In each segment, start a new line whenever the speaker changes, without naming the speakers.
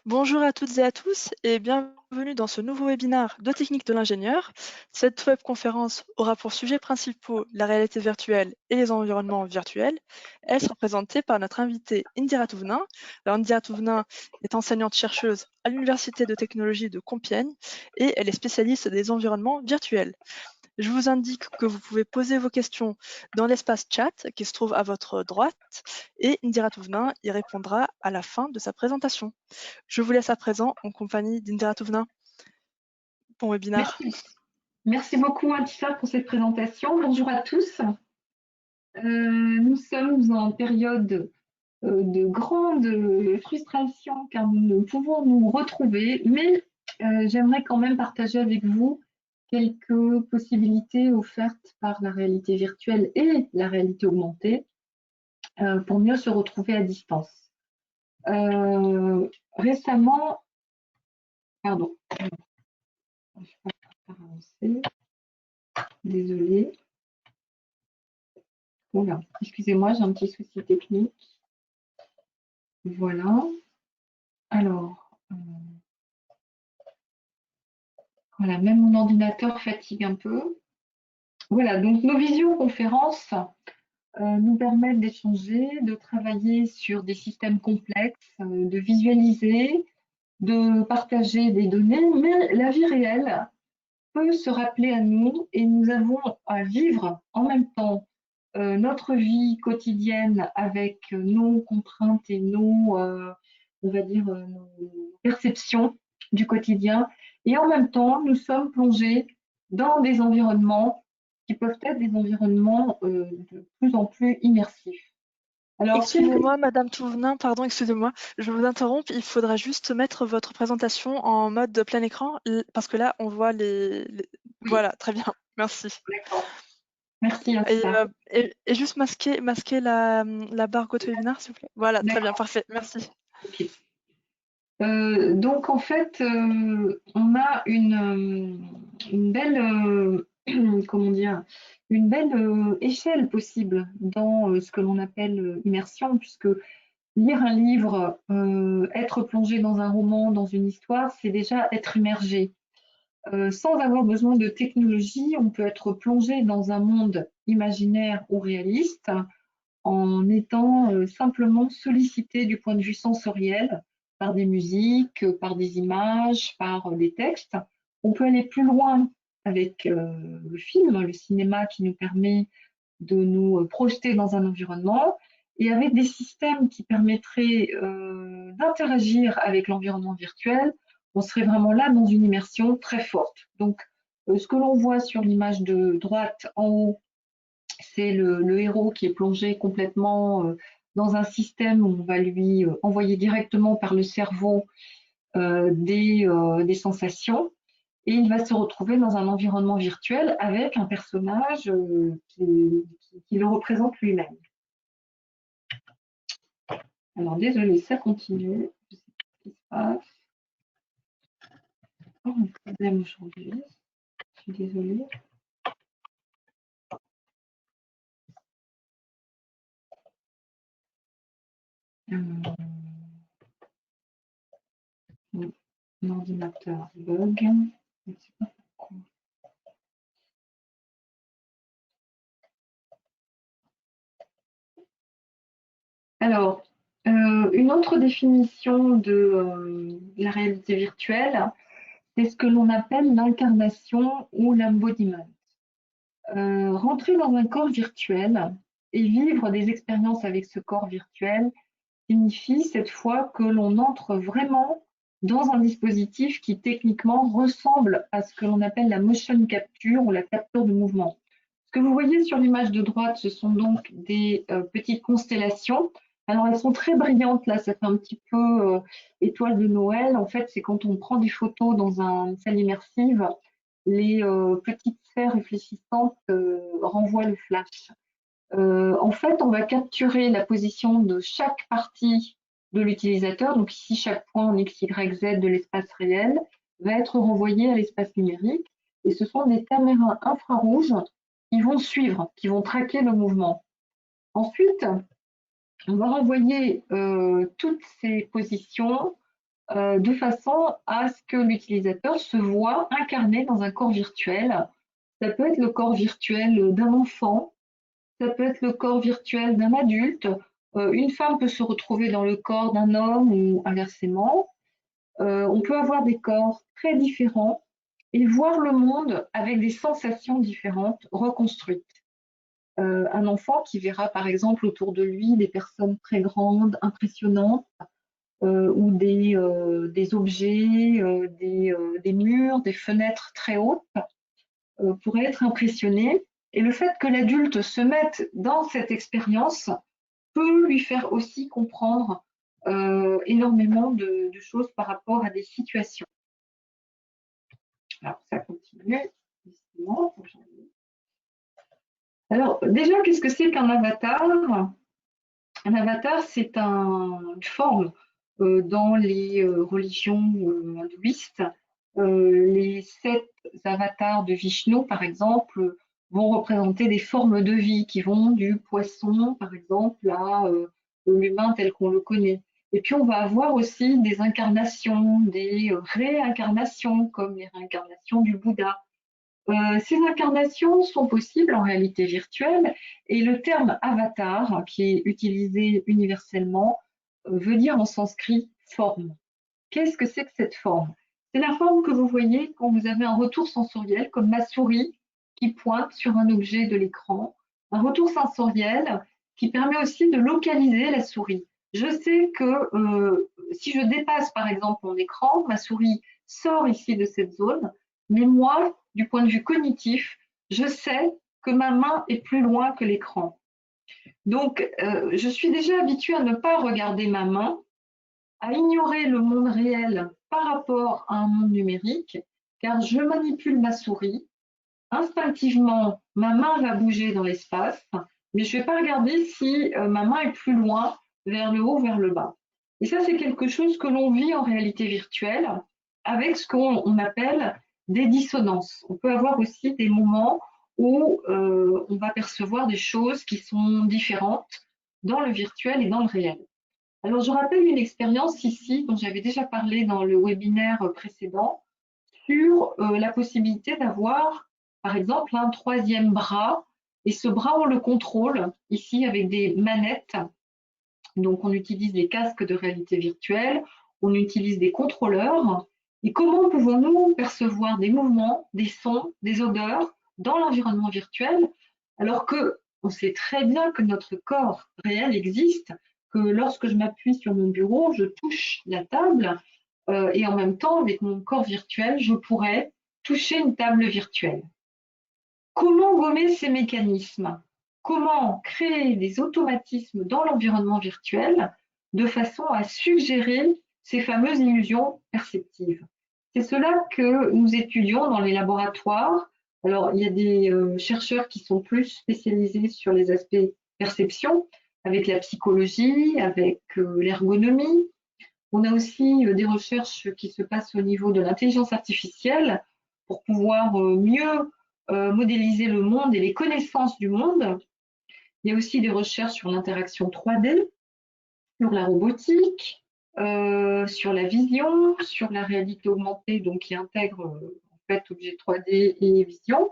Bonjour à toutes et à tous et bienvenue dans ce nouveau webinaire de technique de l'ingénieur. Cette webconférence aura pour sujet principaux la réalité virtuelle et les environnements virtuels. Elle sera présentée par notre invitée Indira Touvnin. Alors, Indira Touvnin est enseignante-chercheuse à l'Université de technologie de Compiègne et elle est spécialiste des environnements virtuels. Je vous indique que vous pouvez poser vos questions dans l'espace chat qui se trouve à votre droite et Indira Touvnin y répondra à la fin de sa présentation. Je vous laisse à présent en compagnie d'Indira Touvnin. Bon webinaire.
Merci. Merci beaucoup, Antissa, pour cette présentation. Bonjour à tous. Nous sommes en période de grande frustration car nous ne pouvons nous retrouver, mais j'aimerais quand même partager avec vous quelques possibilités offertes par la réalité virtuelle et la réalité augmentée pour mieux se retrouver à distance. Récemment, pardon, je ne vais pas avancer, désolée. Oula, excusez-moi, j'ai un petit souci technique. Voilà. Alors, voilà, même mon ordinateur fatigue un peu. Voilà, donc nos visioconférences nous permettent d'échanger, de travailler sur des systèmes complexes, de visualiser, de partager des données, mais la vie réelle peut se rappeler à nous et nous avons à vivre en même temps notre vie quotidienne avec nos contraintes et nos, on va dire, nos perceptions du quotidien. Et en même temps, nous sommes plongés dans des environnements qui peuvent être des environnements de plus en plus immersifs. Alors,
Excusez-moi, Madame Touvenin, pardon, excusez-moi, je vous interromps. Il faudra juste mettre votre présentation en mode de plein écran parce que là, on voit
oui,
Voilà, très bien, merci.
d'accord. Merci,
Et,
Anissa.
euh, et juste masquer la barre GoToWebinar, s'il vous plaît. Voilà, très bien,
D'accord,
parfait, merci.
ok. Donc en fait, on a une belle, comment dire, une belle échelle possible dans ce que l'on appelle immersion, puisque lire un livre, être plongé dans un roman, dans une histoire, c'est déjà être immergé. Sans avoir besoin de technologie, on peut être plongé dans un monde imaginaire ou réaliste en étant simplement sollicité du point de vue sensoriel par des musiques, par des images, par des textes. On peut aller plus loin avec le film, le cinéma qui nous permet de nous projeter dans un environnement et avec des systèmes qui permettraient d'interagir avec l'environnement virtuel, on serait vraiment là dans une immersion très forte. Donc, ce que l'on voit sur l'image de droite en haut, c'est le héros qui est plongé complètement dans un système où on va lui envoyer directement par le cerveau des sensations et il va se retrouver dans un environnement virtuel avec un personnage qui le représente lui-même. Alors désolé, ça continue. Je sais pas ce qui se passe. Oh, un problème aujourd'hui. Je suis désolée. Mon ordinateur bug. Je ne sais pas pourquoi. Alors, une autre définition de la réalité virtuelle, c'est ce que l'on appelle l'incarnation ou l'embodiment. Rentrer dans un corps virtuel et vivre des expériences avec ce corps virtuel signifie cette fois que l'on entre vraiment dans un dispositif qui techniquement ressemble à ce que l'on appelle la motion capture ou la capture de mouvement. Ce que vous voyez sur l'image de droite, ce sont donc des petites constellations. Alors elles sont très brillantes là, ça fait un petit peu étoile de Noël. En fait, c'est quand on prend des photos dans une salle immersive, les petites sphères réfléchissantes renvoient le flash. En fait, on va capturer la position de chaque partie de l'utilisateur. Donc ici, chaque point en X, Y, Z de l'espace réel va être renvoyé à l'espace numérique. Et ce sont des caméras infrarouges qui vont suivre, qui vont traquer le mouvement. Ensuite, on va renvoyer toutes ces positions de façon à ce que l'utilisateur se voit incarné dans un corps virtuel. Ça peut être le corps virtuel d'un enfant, ça peut être le corps virtuel d'un adulte. Une femme peut se retrouver dans le corps d'un homme ou inversement. On peut avoir des corps très différents et voir le monde avec des sensations différentes reconstruites. Un enfant qui verra par exemple autour de lui des personnes très grandes, impressionnantes, ou des objets, des murs, des fenêtres très hautes, pourrait être impressionné. Et le fait que l'adulte se mette dans cette expérience peut lui faire aussi comprendre énormément de choses par rapport à des situations. Alors, ça continue. Alors, déjà, qu'est-ce que c'est qu'un avatar? Un avatar, c'est une forme dans les religions hindouistes. Les 7 avatars de Vishnu, par exemple, vont représenter des formes de vie qui vont du poisson, par exemple, à l'humain tel qu'on le connaît. Et puis, on va avoir aussi des incarnations, des réincarnations, comme les réincarnations du Bouddha. Ces incarnations sont possibles en réalité virtuelle et le terme avatar, qui est utilisé universellement, veut dire en sanskrit forme. Qu'est-ce que c'est que cette forme? C'est la forme que vous voyez quand vous avez un retour sensoriel, comme ma souris qui pointe sur un objet de l'écran. Un retour sensoriel qui permet aussi de localiser la souris. Je sais que si je dépasse par exemple mon écran, ma souris sort ici de cette zone, mais moi, du point de vue cognitif, je sais que ma main est plus loin que l'écran. Donc, je suis déjà habituée à ne pas regarder ma main, à ignorer le monde réel par rapport à un monde numérique, car je manipule ma souris. Instinctivement, ma main va bouger dans l'espace, mais je ne vais pas regarder si ma main est plus loin, vers le haut, vers le bas. Et ça, c'est quelque chose que l'on vit en réalité virtuelle avec ce qu'on appelle des dissonances. On peut avoir aussi des moments où on va percevoir des choses qui sont différentes dans le virtuel et dans le réel. Alors, je rappelle une expérience ici dont j'avais déjà parlé dans le webinaire précédent sur la possibilité d'avoir, par exemple, un troisième bras. Et ce bras, on le contrôle ici avec des manettes. Donc, on utilise les casques de réalité virtuelle, on utilise des contrôleurs. Et comment pouvons-nous percevoir des mouvements, des sons, des odeurs dans l'environnement virtuel alors que on sait très bien que notre corps réel existe, que lorsque je m'appuie sur mon bureau, je touche la table et en même temps, avec mon corps virtuel, je pourrais toucher une table virtuelle. Comment gommer ces mécanismes? Comment créer des automatismes dans l'environnement virtuel de façon à suggérer ces fameuses illusions perceptives? C'est cela que nous étudions dans les laboratoires. Alors, il y a des chercheurs qui sont plus spécialisés sur les aspects perception, avec la psychologie, avec l'ergonomie. On a aussi des recherches qui se passent au niveau de l'intelligence artificielle pour pouvoir mieux modéliser le monde et les connaissances du monde. Il y a aussi des recherches sur l'interaction 3D, sur la robotique, sur la vision, sur la réalité augmentée, donc qui intègre en fait objets 3D et vision.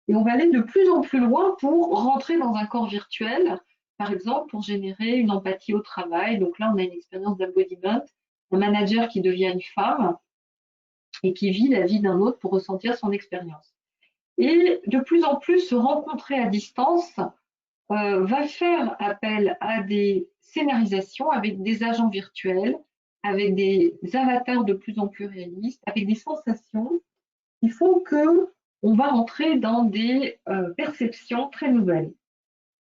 Et on va aller de plus en plus loin pour rentrer dans un corps virtuel, par exemple pour générer une empathie au travail. Donc là, on a une expérience d'embodiment, un manager qui devient une femme et qui vit la vie d'un autre pour ressentir son expérience. Et de plus en plus, se rencontrer à distance va faire appel à des scénarisations avec des agents virtuels, avec des avatars de plus en plus réalistes, avec des sensations qui font que on va entrer dans des perceptions très nouvelles.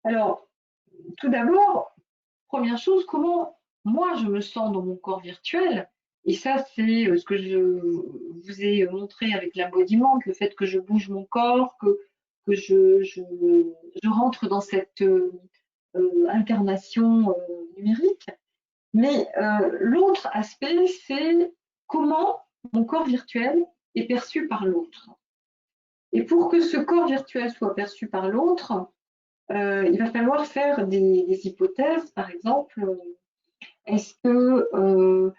Alors, tout d'abord, première chose, comment moi je me sens dans mon corps virtuel? Et ça, c'est ce que je vous ai montré avec l'embodiment, le fait que je bouge mon corps, que je rentre dans cette incarnation numérique. Mais l'autre aspect, c'est comment mon corps virtuel est perçu par l'autre. Et pour que ce corps virtuel soit perçu par l'autre, il va falloir faire des hypothèses. Par exemple, est-ce que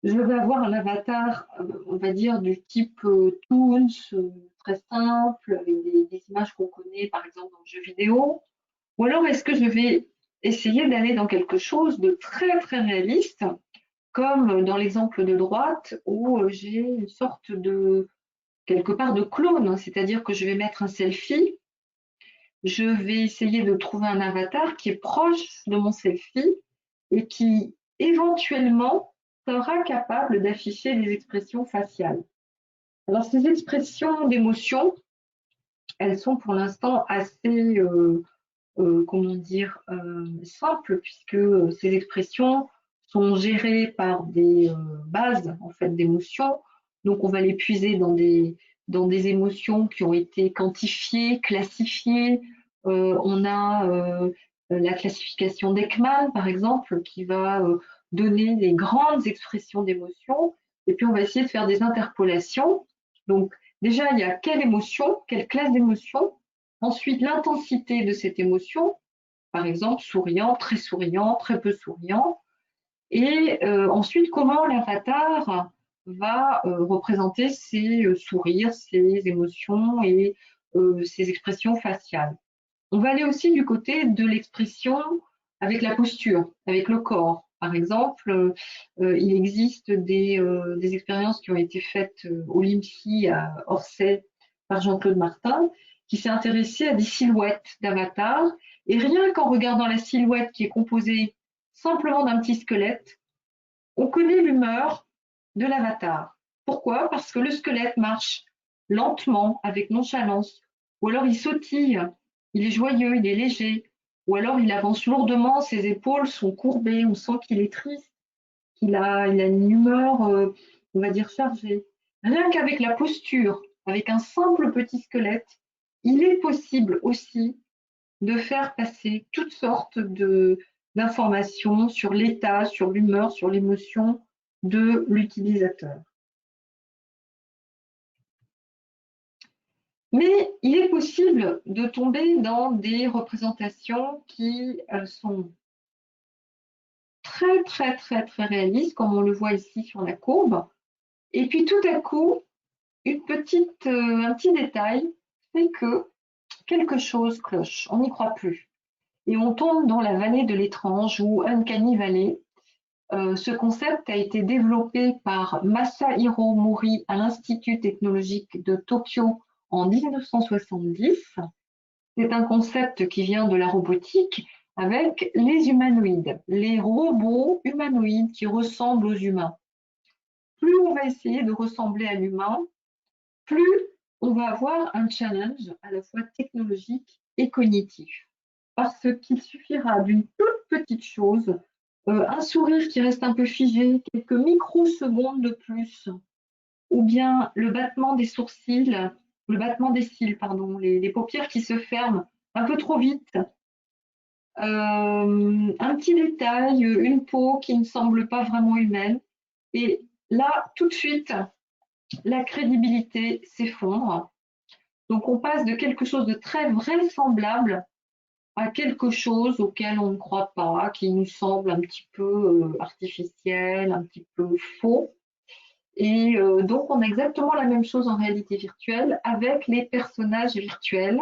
Je vais avoir un avatar, on va dire, du type Toons, très simple, avec des images qu'on connaît, par exemple, dans le jeu vidéo. Ou alors, est-ce que je vais essayer d'aller dans quelque chose de très, très réaliste, comme dans l'exemple de droite, où j'ai une sorte de, quelque part, de clone, hein, c'est-à-dire que je vais mettre un selfie, je vais essayer de trouver un avatar qui est proche de mon selfie et qui, éventuellement, sera capable d'afficher des expressions faciales. Alors, ces expressions d'émotion, elles sont pour l'instant assez, comment dire, simples, puisque ces expressions sont gérées par des bases en fait d'émotions. Donc, on va les puiser dans des émotions qui ont été quantifiées, classifiées. On a la classification d'Ekman, par exemple, qui va donner les grandes expressions d'émotions. Et puis, on va essayer de faire des interpolations. Donc, déjà, il y a quelle émotion, quelle classe d'émotion. Ensuite, l'intensité de cette émotion, par exemple, souriant, très peu souriant. Et ensuite, comment l'avatar va représenter ses sourires, ses émotions et ses expressions faciales. On va aller aussi du côté de l'expression avec la posture, avec le corps. Par exemple, il existe des expériences qui ont été faites au LIMSI à Orsay par Jean-Claude Martin, qui s'est intéressé à des silhouettes d'avatars. Et rien qu'en regardant la silhouette qui est composée simplement d'un petit squelette, on connaît l'humeur de l'avatar. Pourquoi? Parce que le squelette marche lentement, avec nonchalance, ou alors il sautille, il est joyeux, il est léger, ou alors il avance lourdement, ses épaules sont courbées, on sent qu'il est triste, il a une humeur, on va dire, chargée. Rien qu'avec la posture, avec un simple petit squelette, il est possible aussi de faire passer toutes sortes d'informations sur l'état, sur l'humeur, sur l'émotion de l'utilisateur. Mais il est possible de tomber dans des représentations qui sont très, très, très, très réalistes, comme on le voit ici sur la courbe. Et puis tout à coup, un petit détail fait que quelque chose cloche, on n'y croit plus. Et on tombe dans la vallée de l'étrange ou Uncanny Valley. Ce concept a été développé par Masahiro Mori à l'Institut technologique de Tokyo en 1970. C'est un concept qui vient de la robotique avec les humanoïdes, les robots humanoïdes qui ressemblent aux humains. Plus on va essayer de ressembler à l'humain, plus on va avoir un challenge à la fois technologique et cognitif. Parce qu'il suffira d'une toute petite chose, un sourire qui reste un peu figé, quelques microsecondes de plus, ou bien le battement des sourcils, le battement des cils, pardon, les paupières qui se ferment un peu trop vite, un petit détail, une peau qui ne semble pas vraiment humaine. Et là, tout de suite, la crédibilité s'effondre. Donc on passe de quelque chose de très vraisemblable à quelque chose auquel on ne croit pas, qui nous semble un petit peu artificiel, un petit peu faux. Et donc on a exactement la même chose en réalité virtuelle avec les personnages virtuels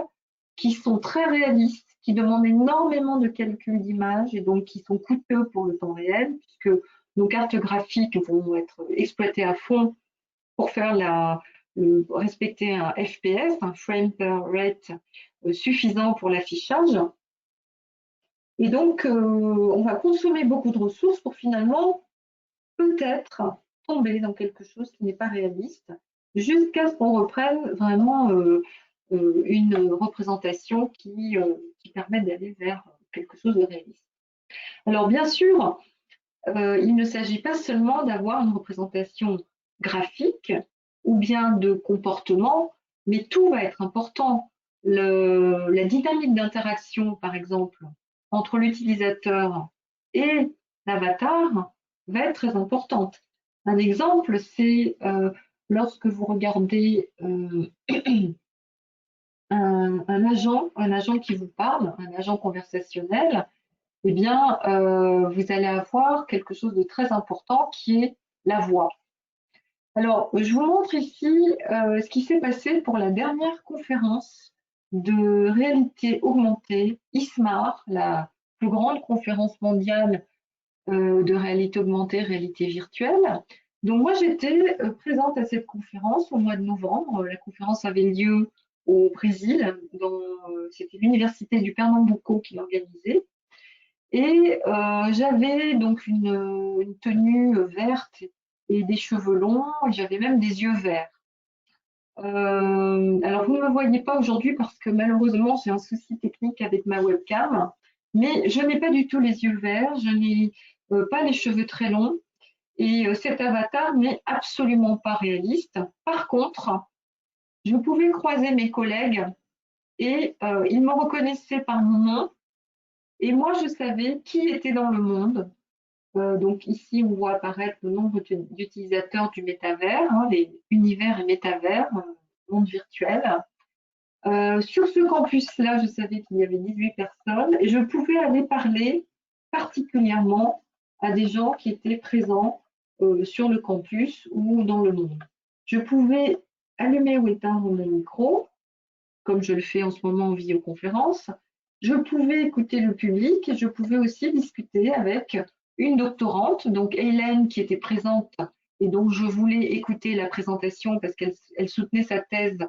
qui sont très réalistes, qui demandent énormément de calcul d'images et donc qui sont coûteux pour le temps réel, puisque nos cartes graphiques vont être exploitées à fond pour faire respecter un FPS, un frame per rate suffisant pour l'affichage. Et donc, on va consommer beaucoup de ressources pour finalement peut-être tomber dans quelque chose qui n'est pas réaliste, jusqu'à ce qu'on reprenne vraiment une représentation qui permet d'aller vers quelque chose de réaliste. Alors, bien sûr, il ne s'agit pas seulement d'avoir une représentation graphique ou bien de comportement, mais tout va être important. La dynamique d'interaction, par exemple, entre l'utilisateur et l'avatar va être très importante. Un exemple, c'est lorsque vous regardez un agent qui vous parle, un agent conversationnel, eh bien, vous allez avoir quelque chose de très important qui est la voix. Alors, je vous montre ici ce qui s'est passé pour la dernière conférence de réalité augmentée, ISMAR, la plus grande conférence mondiale de réalité augmentée, réalité virtuelle. Donc moi, j'étais présente à cette conférence au mois de novembre. La conférence avait lieu au Brésil, c'était l'université du Pernambuco qui l'organisait. Et j'avais donc une tenue verte et des cheveux longs, j'avais même des yeux verts. Alors vous ne me voyez pas aujourd'hui parce que malheureusement j'ai un souci technique avec ma webcam, mais je n'ai pas du tout les yeux verts, je n'ai pas les cheveux très longs et cet avatar n'est absolument pas réaliste. Par contre, je pouvais croiser mes collègues et ils me reconnaissaient par mon nom et moi je savais qui était dans le monde. Donc ici, on voit apparaître le nombre d'utilisateurs du métavers, hein, les univers et métavers, monde virtuel. Sur ce campus-là, je savais qu'il y avait 18 personnes et je pouvais aller parler particulièrement à des gens qui étaient présents sur le campus ou dans le monde. Je pouvais allumer ou éteindre mon micro, comme je le fais en ce moment en vidéoconférence. Je pouvais écouter le public et je pouvais aussi discuter avec une doctorante, donc Hélène, qui était présente et donc je voulais écouter la présentation parce qu'elle soutenait sa thèse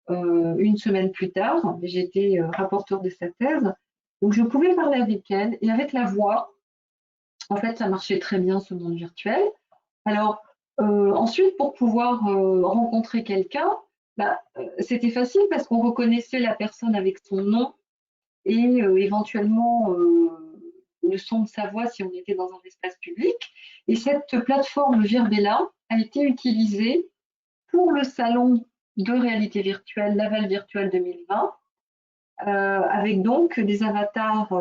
une semaine plus tard. J'étais rapporteur de sa thèse. Donc je pouvais parler avec elle et avec la voix. En fait, ça marchait très bien ce monde virtuel. Alors, ensuite, pour pouvoir rencontrer quelqu'un, c'était facile parce qu'on reconnaissait la personne avec son nom et éventuellement le son de sa voix si on était dans un espace public. Et cette plateforme Virbela a été utilisée pour le salon de réalité virtuelle, Laval Virtual 2020, avec donc des avatars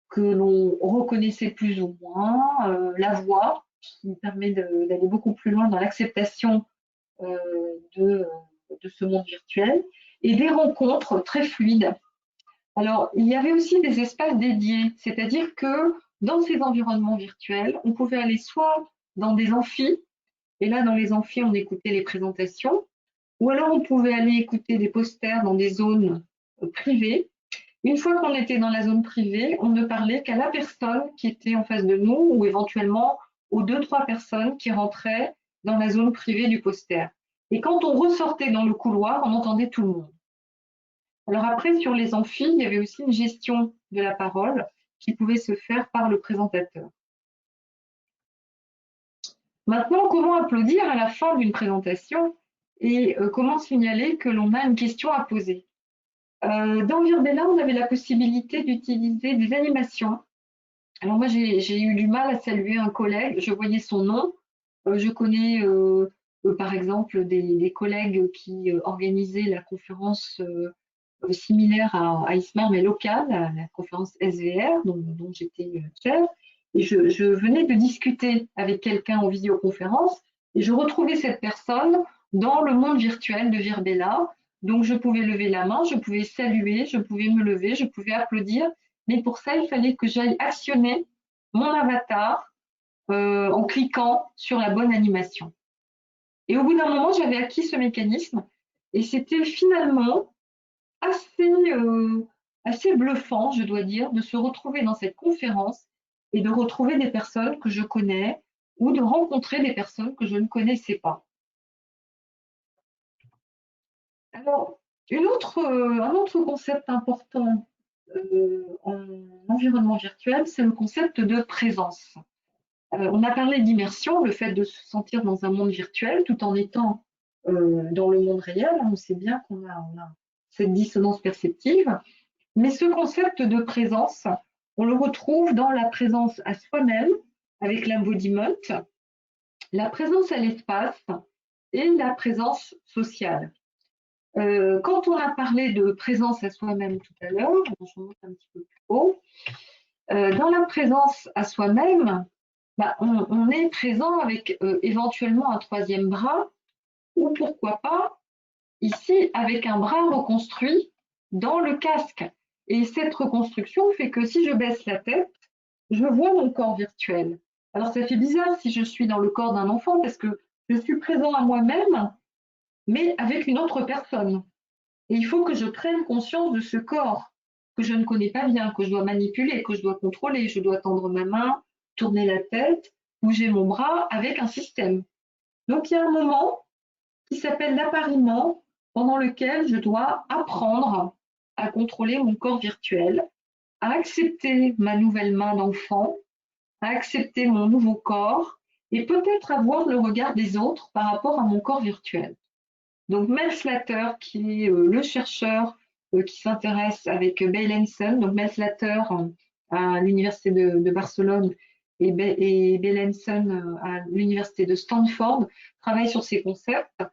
que l'on reconnaissait plus ou moins, la voix qui permet d'aller beaucoup plus loin dans l'acceptation euh, de, de ce monde virtuel, et des rencontres très fluides. Alors, il y avait aussi des espaces dédiés, c'est-à-dire que dans ces environnements virtuels, on pouvait aller soit dans des amphis, et là, dans les amphis, on écoutait les présentations, ou alors on pouvait aller écouter des posters dans des zones privées. Une fois qu'on était dans la zone privée, on ne parlait qu'à la personne qui était en face de nous ou éventuellement aux deux, trois personnes qui rentraient dans la zone privée du poster. Et quand on ressortait dans le couloir, on entendait tout le monde. Alors après, sur les amphis, il y avait aussi une gestion de la parole qui pouvait se faire par le présentateur. Maintenant, comment applaudir à la fin d'une présentation et comment signaler que l'on a une question à poser? Dans Virbela, on avait la possibilité d'utiliser des animations. Alors moi, j'ai eu du mal à saluer un collègue, je voyais son nom. Je connais par exemple des collègues qui organisaient la conférence similaire à ISMAR, mais locale, la conférence SVR, dont j'étais chef. Et je venais de discuter avec quelqu'un en visioconférence et je retrouvais cette personne dans le monde virtuel de Virbela. Donc je pouvais lever la main, je pouvais saluer, je pouvais me lever, je pouvais applaudir. Mais pour ça, il fallait que j'aille actionner mon avatar en cliquant sur la bonne animation. Et au bout d'un moment, j'avais acquis ce mécanisme et c'était finalement assez bluffant, je dois dire, de se retrouver dans cette conférence et de retrouver des personnes que je connais ou de rencontrer des personnes que je ne connaissais pas. Alors, un autre concept important en environnement virtuel, c'est le concept de présence. On a parlé d'immersion, le fait de se sentir dans un monde virtuel tout en étant dans le monde réel. On sait bien qu'on a cette dissonance perceptive. Mais ce concept de présence, on le retrouve dans la présence à soi-même avec l'embodiment, la présence à l'espace et la présence sociale. Quand on a parlé de présence à soi-même tout à l'heure, je monte un petit peu plus haut, dans la présence à soi-même, on est présent avec éventuellement un troisième bras ou pourquoi pas ici avec un bras reconstruit dans le casque. Et cette reconstruction fait que si je baisse la tête, je vois mon corps virtuel. Alors ça fait bizarre si je suis dans le corps d'un enfant parce que je suis présent à moi-même, mais avec une autre personne. Et il faut que je prenne conscience de ce corps que je ne connais pas bien, que je dois manipuler, que je dois contrôler. Je dois tendre ma main, tourner la tête, bouger mon bras avec un système. Donc il y a un moment qui s'appelle l'appariement, pendant lequel je dois apprendre à contrôler mon corps virtuel, à accepter ma nouvelle main d'enfant, à accepter mon nouveau corps et peut-être avoir le regard des autres par rapport à mon corps virtuel. Donc Mel Slater, qui est le chercheur qui s'intéresse avec Baylenson, donc Mel Slater à l'université de Barcelone et Baylenson à l'université de Stanford, travaille sur ces concepts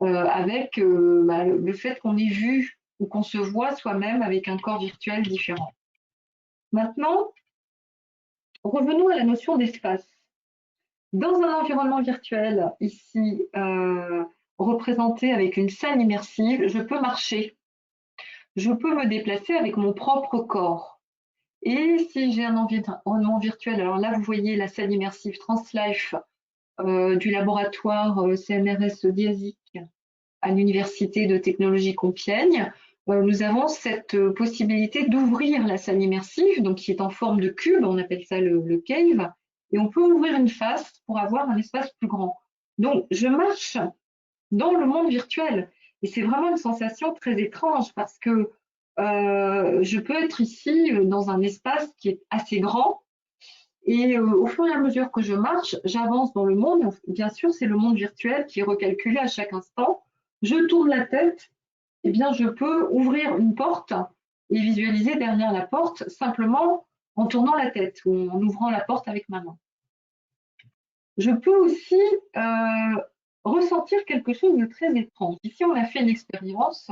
avec le fait qu'on ait vu ou qu'on se voit soi-même avec un corps virtuel différent. Maintenant, revenons à la notion d'espace. Dans un environnement virtuel, ici représenté avec une salle immersive, je peux marcher, je peux me déplacer avec mon propre corps. Et si j'ai un environnement virtuel, alors là vous voyez la salle immersive Translife du laboratoire CNRS Diasic à l'Université de technologie Compiègne, nous avons cette possibilité d'ouvrir la salle immersive, donc qui est en forme de cube, on appelle ça le cave, et on peut ouvrir une face pour avoir un espace plus grand. Donc, je marche dans le monde virtuel, et c'est vraiment une sensation très étrange parce que je peux être ici dans un espace qui est assez grand, et au fur et à mesure que je marche, j'avance dans le monde. Bien sûr, c'est le monde virtuel qui est recalculé à chaque instant. Je tourne la tête, eh bien, je peux ouvrir une porte et visualiser derrière la porte simplement en tournant la tête ou en ouvrant la porte avec ma main. Je peux aussi ressentir quelque chose de très étrange. Ici, on a fait une expérience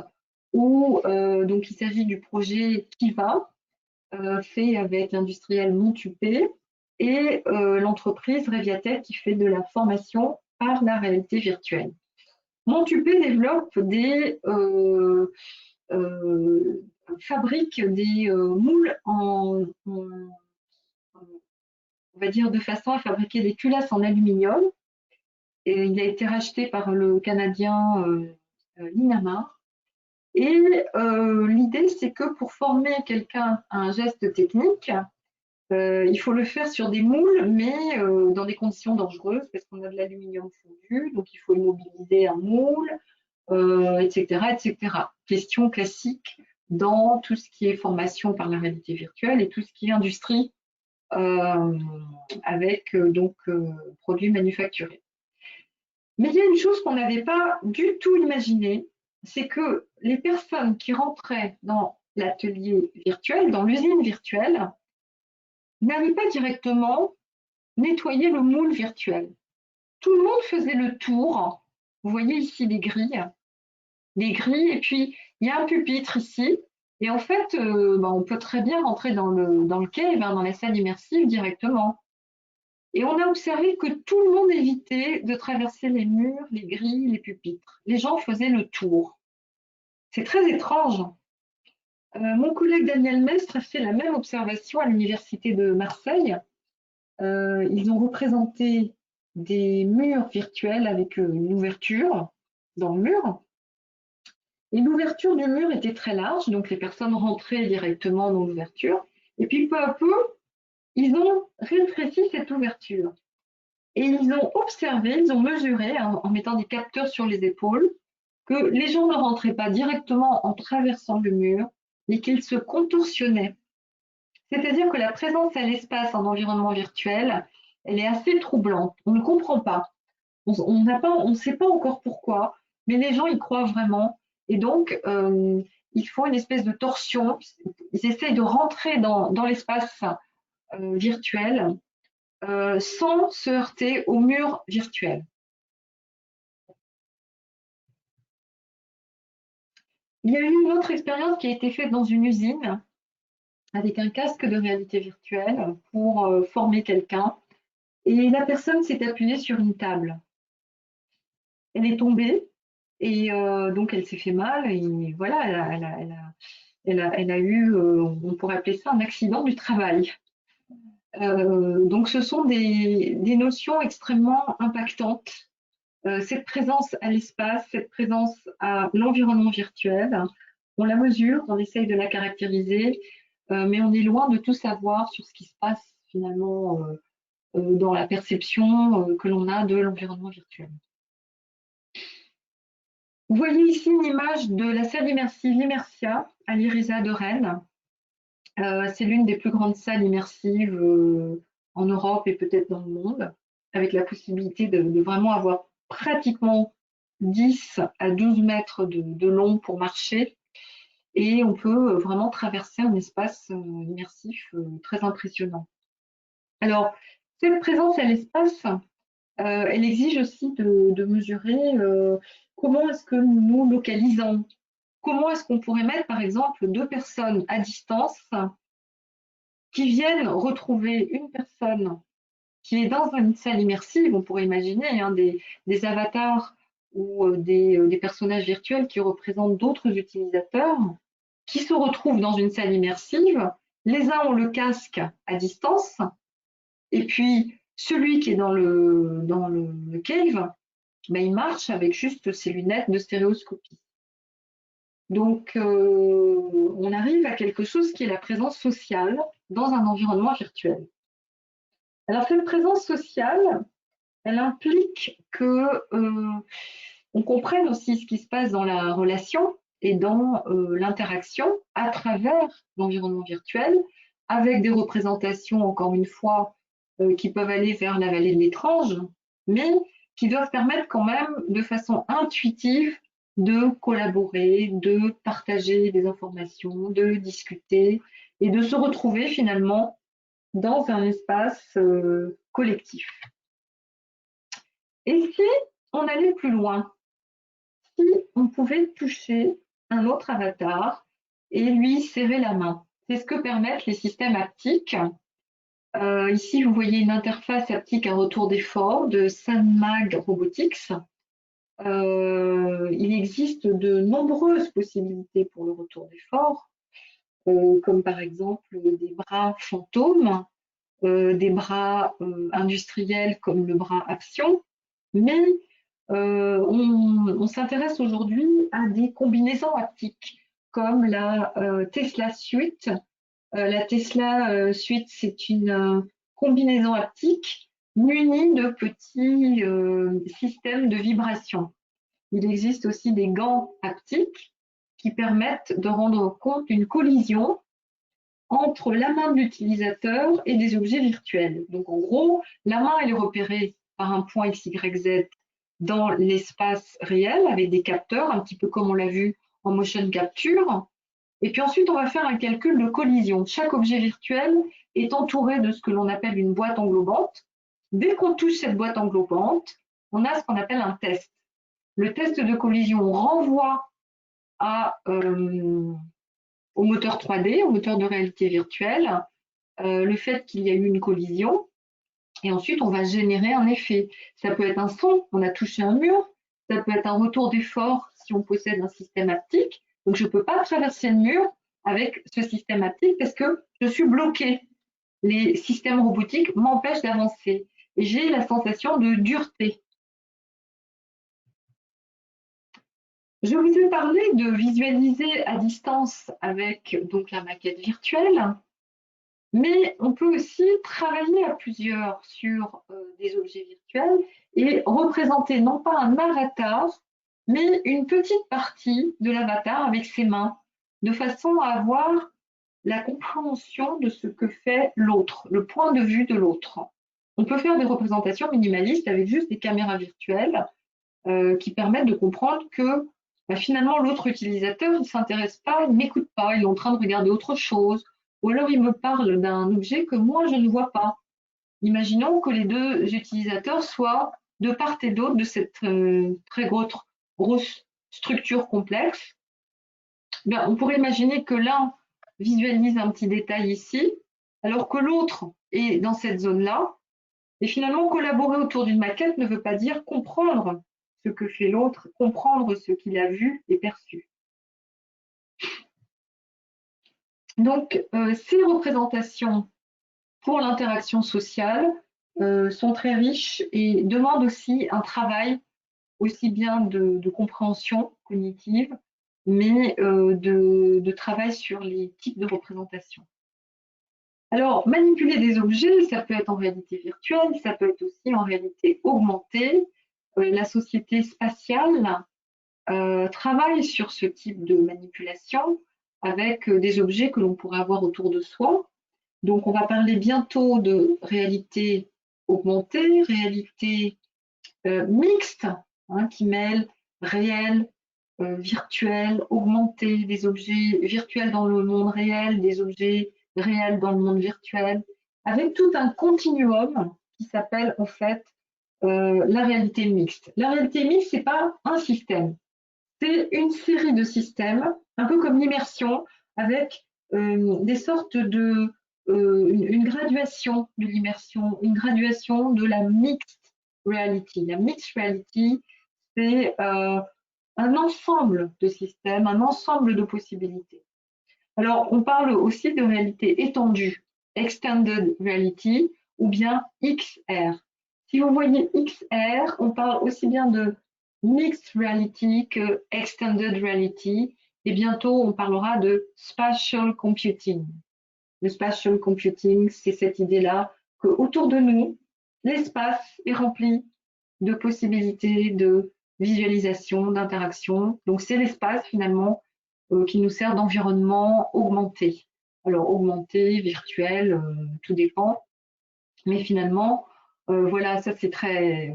où donc il s'agit du projet Kiva, fait avec l'industriel Montupé et l'entreprise Reviatech qui fait de la formation par la réalité virtuelle. Montupé développe fabrique des moules on va dire de façon à fabriquer des culasses en aluminium. Et il a été racheté par le Canadien Linamar. Et l'idée, c'est que pour former quelqu'un à un geste technique, il faut le faire sur des moules, mais dans des conditions dangereuses, parce qu'on a de l'aluminium fondu, donc il faut immobiliser un moule, etc., etc. Question classique dans tout ce qui est formation par la réalité virtuelle et tout ce qui est industrie avec produits manufacturés. Mais il y a une chose qu'on n'avait pas du tout imaginée, c'est que les personnes qui rentraient dans l'atelier virtuel, dans l'usine virtuelle, n'allaient pas directement nettoyer le moule virtuel. Tout le monde faisait le tour. Vous voyez ici les grilles, et puis il y a un pupitre ici. Et en fait, on peut très bien rentrer dans le cave, dans la salle immersive directement. Et on a observé que tout le monde évitait de traverser les murs, les grilles, les pupitres. Les gens faisaient le tour. C'est très étrange. Mon collègue Daniel Mestre a fait la même observation à l'université de Marseille. Ils ont représenté des murs virtuels avec une ouverture dans le mur. Et l'ouverture du mur était très large, donc les personnes rentraient directement dans l'ouverture. Et puis peu à peu, ils ont rétréci cette ouverture. Et ils ont observé, ils ont mesuré, en mettant des capteurs sur les épaules, que les gens ne rentraient pas directement en traversant le mur, mais qu'ils se contorsionnaient. C'est-à-dire que la présence à l'espace en environnement virtuel, elle est assez troublante. On ne comprend pas. On ne sait pas encore pourquoi, mais les gens y croient vraiment. Et donc, ils font une espèce de torsion. Ils essayent de rentrer dans l'espace virtuel sans se heurter au mur virtuel. Il y a eu une autre expérience qui a été faite dans une usine avec un casque de réalité virtuelle pour former quelqu'un. Et la personne s'est appuyée sur une table. Elle est tombée et donc elle s'est fait mal. Et voilà, elle a eu, on pourrait appeler ça un accident du travail. Donc ce sont des notions extrêmement impactantes. Cette présence à l'espace, cette présence à l'environnement virtuel, on la mesure, on essaye de la caractériser, mais on est loin de tout savoir sur ce qui se passe finalement dans la perception que l'on a de l'environnement virtuel. Vous voyez ici une image de la salle immersive Immersia à l'IRISA de Rennes. C'est l'une des plus grandes salles immersives en Europe et peut-être dans le monde, avec la possibilité de vraiment avoir pratiquement 10 à 12 mètres de long pour marcher. Et on peut vraiment traverser un espace immersif très impressionnant. Alors, cette présence à l'espace, elle exige aussi de mesurer comment est-ce que nous nous localisons. Comment est-ce qu'on pourrait mettre, par exemple, deux personnes à distance qui viennent retrouver une personne qui est dans une salle immersive, on pourrait imaginer hein, des avatars ou des personnages virtuels qui représentent d'autres utilisateurs, qui se retrouvent dans une salle immersive. Les uns ont le casque à distance, et puis celui qui est dans le cave, ben, il marche avec juste ses lunettes de stéréoscopie. Donc, on arrive à quelque chose qui est la présence sociale dans un environnement virtuel. Alors, cette présence sociale, elle implique que on comprenne aussi ce qui se passe dans la relation et dans l'interaction à travers l'environnement virtuel, avec des représentations, encore une fois, qui peuvent aller vers la vallée de l'étrange, mais qui doivent permettre quand même de façon intuitive de collaborer, de partager des informations, de discuter et de se retrouver finalement dans un espace collectif. Et si on allait plus loin, si on pouvait toucher un autre avatar et lui serrer la main, c'est ce que permettent les systèmes haptiques. Ici, vous voyez une interface haptique à retour d'effort de SanMag Robotics. Il existe de nombreuses possibilités pour le retour d'effort, comme par exemple des bras fantômes, des bras industriels comme le bras Action, mais on s'intéresse aujourd'hui à des combinaisons haptiques comme la Tesla Suite. La Tesla Suite, c'est une combinaison haptique munie de petits systèmes de vibration. Il existe aussi des gants haptiques qui permettent de rendre compte d'une collision entre la main de l'utilisateur et des objets virtuels. Donc en gros, la main elle est repérée par un point X, Y, Z dans l'espace réel avec des capteurs, un petit peu comme on l'a vu en motion capture. Et puis ensuite, on va faire un calcul de collision. Chaque objet virtuel est entouré de ce que l'on appelle une boîte englobante. Dès qu'on touche cette boîte englobante, on a ce qu'on appelle un test. Le test de collision renvoie au moteur 3D, au moteur de réalité virtuelle, le fait qu'il y a eu une collision. Et ensuite, on va générer un effet. Ça peut être un son, on a touché un mur. Ça peut être un retour d'effort si on possède un système haptique. Donc, je ne peux pas traverser le mur avec ce système haptique parce que je suis bloqué. Les systèmes robotiques m'empêchent d'avancer. Et j'ai la sensation de dureté. Je vous ai parlé de visualiser à distance avec donc la maquette virtuelle, mais on peut aussi travailler à plusieurs sur des objets virtuels et représenter non pas un avatar, mais une petite partie de l'avatar avec ses mains, de façon à avoir la compréhension de ce que fait l'autre, le point de vue de l'autre. On peut faire des représentations minimalistes avec juste des caméras virtuelles qui permettent de comprendre que finalement l'autre utilisateur ne s'intéresse pas, il n'écoute pas, il est en train de regarder autre chose, ou alors il me parle d'un objet que moi je ne vois pas. Imaginons que les deux utilisateurs soient de part et d'autre de cette très grosse structure complexe. Bien, on pourrait imaginer que l'un visualise un petit détail ici, alors que l'autre est dans cette zone-là. Et finalement, collaborer autour d'une maquette ne veut pas dire comprendre ce que fait l'autre, comprendre ce qu'il a vu et perçu. Donc, ces représentations pour l'interaction sociale sont très riches et demandent aussi un travail aussi bien de compréhension cognitive, mais de travail sur les types de représentation. Alors, manipuler des objets, ça peut être en réalité virtuelle, ça peut être aussi en réalité augmentée. La société spatiale travaille sur ce type de manipulation avec des objets que l'on pourrait avoir autour de soi. Donc, on va parler bientôt de réalité augmentée, réalité mixte, hein, qui mêle réel, virtuel, augmenté, des objets virtuels dans le monde réel, des objets réels dans le monde virtuel, avec tout un continuum qui s'appelle en fait la réalité mixte. La réalité mixte, c'est pas un système, c'est une série de systèmes, un peu comme l'immersion, avec des sortes de une graduation de l'immersion, une graduation de la mixed reality. La mixed reality, c'est un ensemble de systèmes, un ensemble de possibilités. Alors, on parle aussi de réalité étendue, extended reality, ou bien XR. Si vous voyez XR, on parle aussi bien de mixed reality que extended reality, et bientôt on parlera de spatial computing. Le spatial computing, c'est cette idée-là que autour de nous, l'espace est rempli de possibilités de visualisation, d'interaction. Donc c'est l'espace finalement qui nous sert d'environnement augmenté. Alors augmenté, virtuel, tout dépend. Mais finalement, voilà, ça c'est très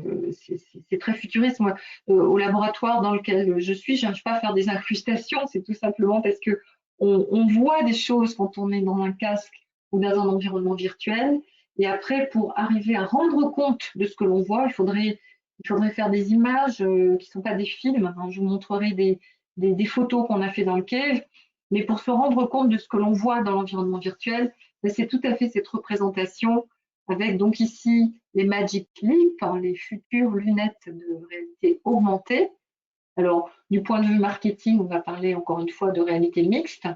futuriste. Moi, au laboratoire dans lequel je suis, je n'arrive pas à faire des incrustations. C'est tout simplement parce que on voit des choses quand on est dans un casque ou dans un environnement virtuel. Et après, pour arriver à rendre compte de ce que l'on voit, il faudrait faire des images qui ne sont pas des films. Hein. Je vous montrerai des photos qu'on a fait dans le cave. Mais pour se rendre compte de ce que l'on voit dans l'environnement virtuel, c'est tout à fait cette représentation avec donc ici les Magic Leap, hein, les futures lunettes de réalité augmentée. Alors, du point de vue marketing, on va parler encore une fois de réalité mixte,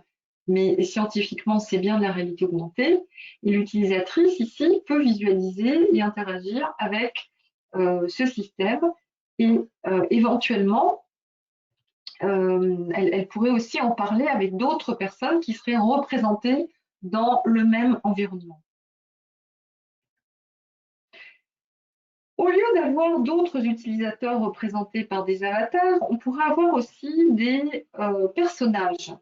mais scientifiquement, c'est bien de la réalité augmentée. Et l'utilisatrice ici peut visualiser et interagir avec ce système et éventuellement, elle pourrait aussi en parler avec d'autres personnes qui seraient représentées dans le même environnement. Au lieu d'avoir d'autres utilisateurs représentés par des avatars, on pourrait avoir aussi des personnages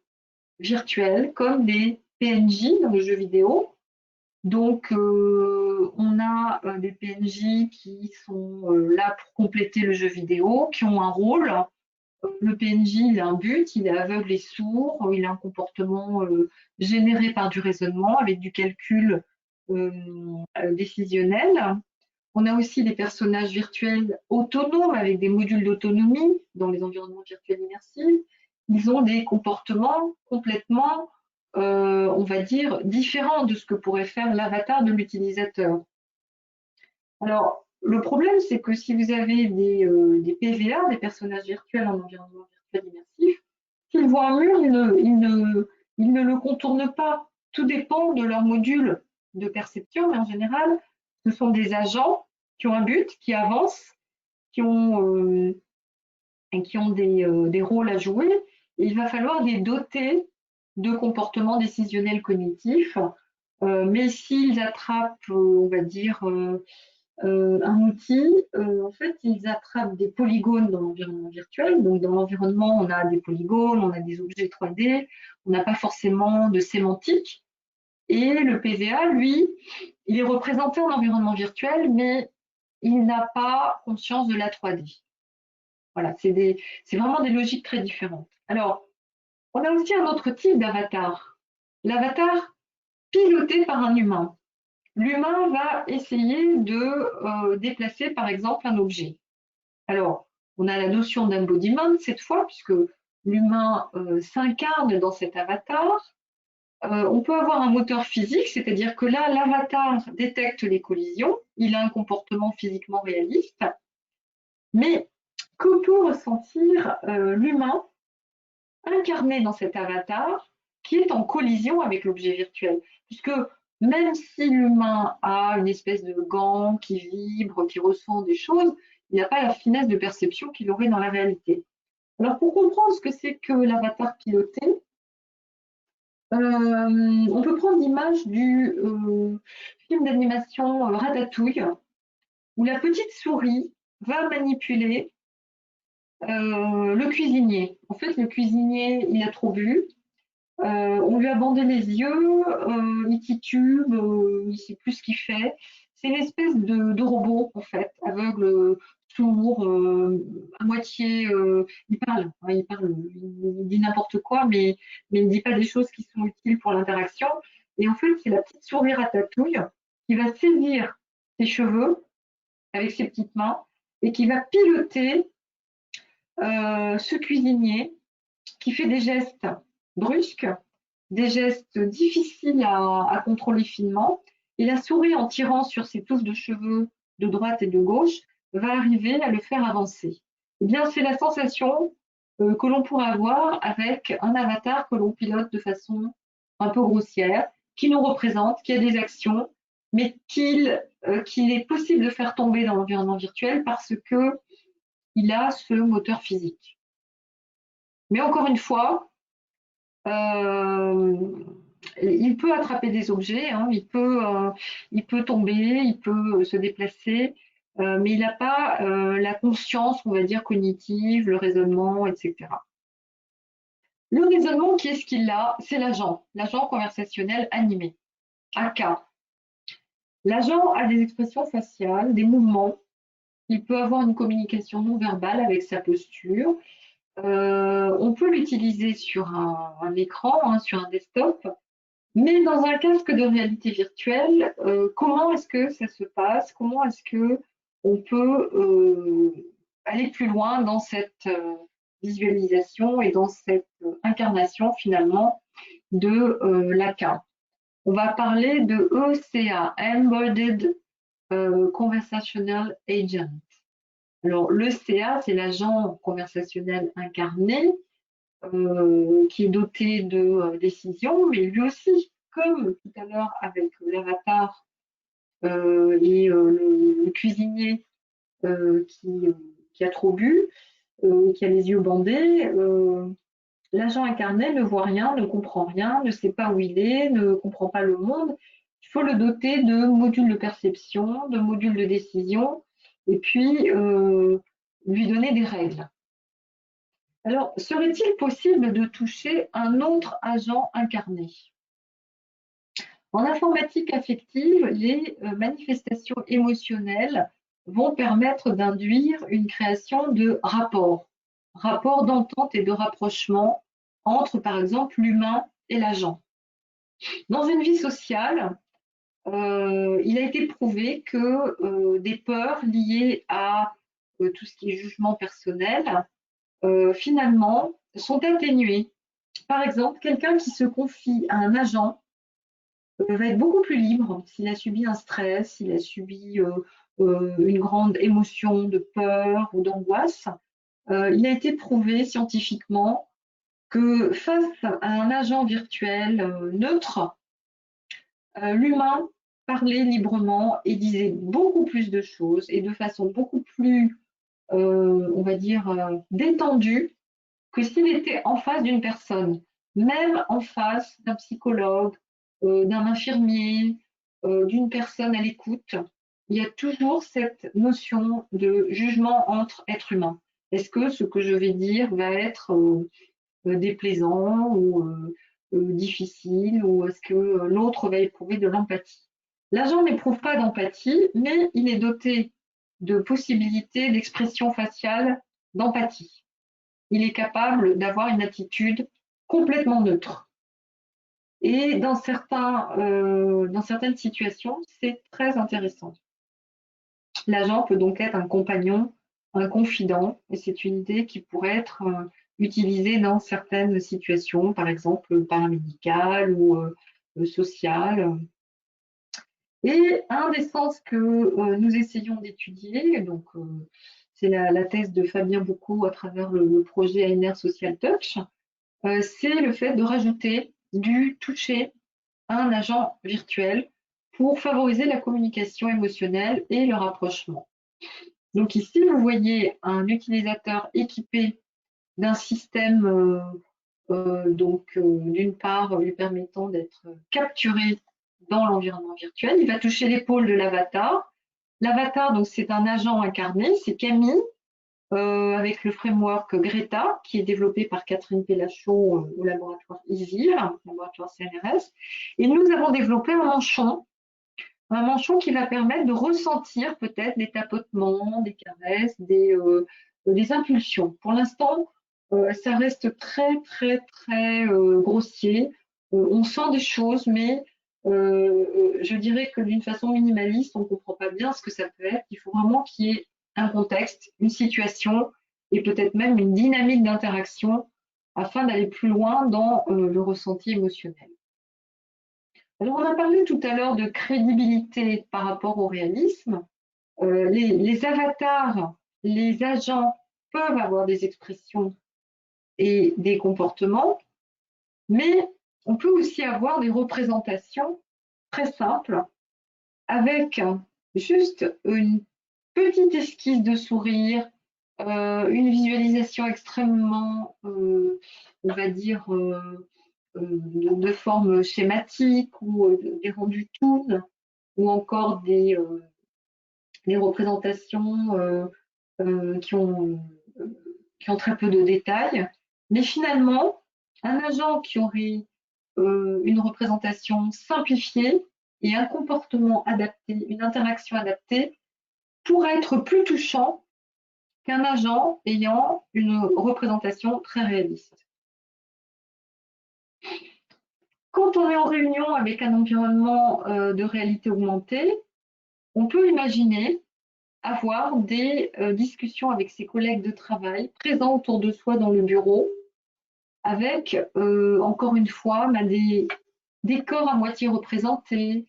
virtuels comme des PNJ dans le jeu vidéo. Donc, on a des PNJ qui sont là pour compléter le jeu vidéo, qui ont un rôle. Le PNJ, il a un but, il est aveugle et sourd, il a un comportement généré par du raisonnement avec du calcul décisionnel. On a aussi des personnages virtuels autonomes avec des modules d'autonomie dans les environnements virtuels immersifs. Ils ont des comportements complètement, on va dire, différents de ce que pourrait faire l'avatar de l'utilisateur. Alors, le problème, c'est que si vous avez des PVA, des personnages virtuels en environnement virtuel immersif, s'ils voient un mur, ils ne le contournent pas. Tout dépend de leur module de perception, mais en général, ce sont des agents qui ont un but, qui avancent, qui ont des rôles à jouer. Et il va falloir les doter de comportements décisionnels cognitifs. Mais s'ils attrapent, on va dire, un outil, en fait, ils attrapent des polygones dans l'environnement virtuel. Donc, dans l'environnement, on a des polygones, on a des objets 3D, on n'a pas forcément de sémantique. Et le PVA, lui, il est représenté en environnement virtuel, mais il n'a pas conscience de la 3D. Voilà, c'est vraiment des logiques très différentes. Alors, on a aussi un autre type d'avatar. L'avatar piloté par un humain. L'humain va essayer de déplacer, par exemple, un objet. Alors, on a la notion d'embodiment cette fois, puisque l'humain s'incarne dans cet avatar. On peut avoir un moteur physique, c'est-à-dire que là, l'avatar détecte les collisions, il a un comportement physiquement réaliste, mais que peut ressentir l'humain incarné dans cet avatar qui est en collision avec l'objet virtuel? Puisque Même si l'humain a une espèce de gant qui vibre, qui ressent des choses, il n'a pas la finesse de perception qu'il aurait dans la réalité. Alors, pour comprendre ce que c'est que l'avatar piloté, on peut prendre l'image du film d'animation Ratatouille, où la petite souris va manipuler le cuisinier. En fait, le cuisinier, il a trop bu, on lui a bandé les yeux, il titube, il ne sait plus ce qu'il fait. C'est une espèce de robot, en fait, aveugle, sourd, à moitié. Il parle, hein, il dit n'importe quoi, mais il ne dit pas des choses qui sont utiles pour l'interaction. Et en fait, c'est la petite souris Ratatouille qui va saisir ses cheveux avec ses petites mains et qui va piloter ce cuisinier qui fait des gestes brusques, des gestes difficiles à contrôler finement. Et la souris, en tirant sur ses touffes de cheveux de droite et de gauche, va arriver à le faire avancer. Eh bien, c'est la sensation que l'on pourrait avoir avec un avatar que l'on pilote de façon un peu grossière, qui nous représente, qui a des actions, mais qu'il est possible de faire tomber dans l'environnement virtuel parce qu'il a ce moteur physique. Mais encore une fois, il peut attraper des objets, hein, il peut tomber, il peut se déplacer, mais il n'a pas la conscience, on va dire, cognitive, le raisonnement, etc. Le raisonnement, qui est-ce qu'il a? C'est l'agent conversationnel animé, AK. L'agent a des expressions faciales, des mouvements, il peut avoir une communication non verbale avec sa posture. On peut l'utiliser sur un écran, hein, sur un desktop, mais dans un casque de réalité virtuelle, comment est-ce que ça se passe? Comment est-ce que on peut aller plus loin dans cette visualisation et dans cette incarnation finalement de l'ACA? On va parler de ECA, Embodied Conversational Agent. Alors, l'ECA, c'est l'agent conversationnel incarné qui est doté de décisions, mais lui aussi, comme tout à l'heure avec l'avatar et le cuisinier qui a trop bu, qui a les yeux bandés, l'agent incarné ne voit rien, ne comprend rien, ne sait pas où il est, ne comprend pas le monde. Il faut le doter de modules de perception, de modules de décision, et puis lui donner des règles. Alors, serait-il possible de toucher un autre agent incarné? En informatique affective, les manifestations émotionnelles vont permettre d'induire une création de rapports d'entente et de rapprochement entre, par exemple, l'humain et l'agent. Dans une vie sociale, il a été prouvé que des peurs liées à tout ce qui est jugement personnel, finalement, sont atténuées. Par exemple, quelqu'un qui se confie à un agent va être beaucoup plus libre s'il a subi un stress, s'il a subi une grande émotion de peur ou d'angoisse. Il a été prouvé scientifiquement que face à un agent virtuel neutre, l'humain parlait librement et disait beaucoup plus de choses et de façon beaucoup plus, on va dire, détendue que s'il était en face d'une personne, même en face d'un psychologue, d'un infirmier, d'une personne à l'écoute, il y a toujours cette notion de jugement entre êtres humains. Est-ce que ce que je vais dire va être déplaisant ou difficile, ou est-ce que l'autre va éprouver de l'empathie? L'agent n'éprouve pas d'empathie, mais il est doté de possibilités d'expression faciale d'empathie. Il est capable d'avoir une attitude complètement neutre. Et dans certaines situations, c'est très intéressant. L'agent peut donc être un compagnon, un confident, et c'est une idée qui pourrait être utilisée dans certaines situations, par exemple paramédicales ou sociales. Et un des sens que nous essayons d'étudier, donc c'est la thèse de Fabien Boucaud à travers le projet ANR Social Touch, c'est le fait de rajouter du toucher un agent virtuel pour favoriser la communication émotionnelle et le rapprochement. Donc ici, vous voyez un utilisateur équipé d'un système d'une part lui permettant d'être capturé dans l'environnement virtuel. Il va toucher l'épaule de l'avatar. L'avatar, donc c'est un agent incarné, c'est Camille, avec le framework Greta, qui est développé par Catherine Pellachot au laboratoire ISIR, laboratoire CNRS. Et nous avons développé un manchon qui va permettre de ressentir peut-être des tapotements, des caresses, des impulsions. Pour l'instant, ça reste très, très, très grossier. On sent des choses, mais je dirais que d'une façon minimaliste, on ne comprend pas bien ce que ça peut être. Il faut vraiment qu'il y ait un contexte, une situation et peut-être même une dynamique d'interaction afin d'aller plus loin dans le ressenti émotionnel. Alors, on a parlé tout à l'heure de crédibilité par rapport au réalisme. Les avatars, les agents peuvent avoir des expressions et des comportements, mais on peut aussi avoir des représentations très simples avec juste une petite esquisse de sourire, une visualisation extrêmement, on va dire, de forme schématique ou des rendus toon ou encore des représentations qui ont très peu de détails. Mais finalement, un agent qui aurait une représentation simplifiée et un comportement adapté, une interaction adaptée, pourrait être plus touchant qu'un agent ayant une représentation très réaliste. Quand on est en réunion avec un environnement de réalité augmentée, on peut imaginer avoir des discussions avec ses collègues de travail présents autour de soi dans le bureau, avec, encore une fois, des corps à moitié représentés,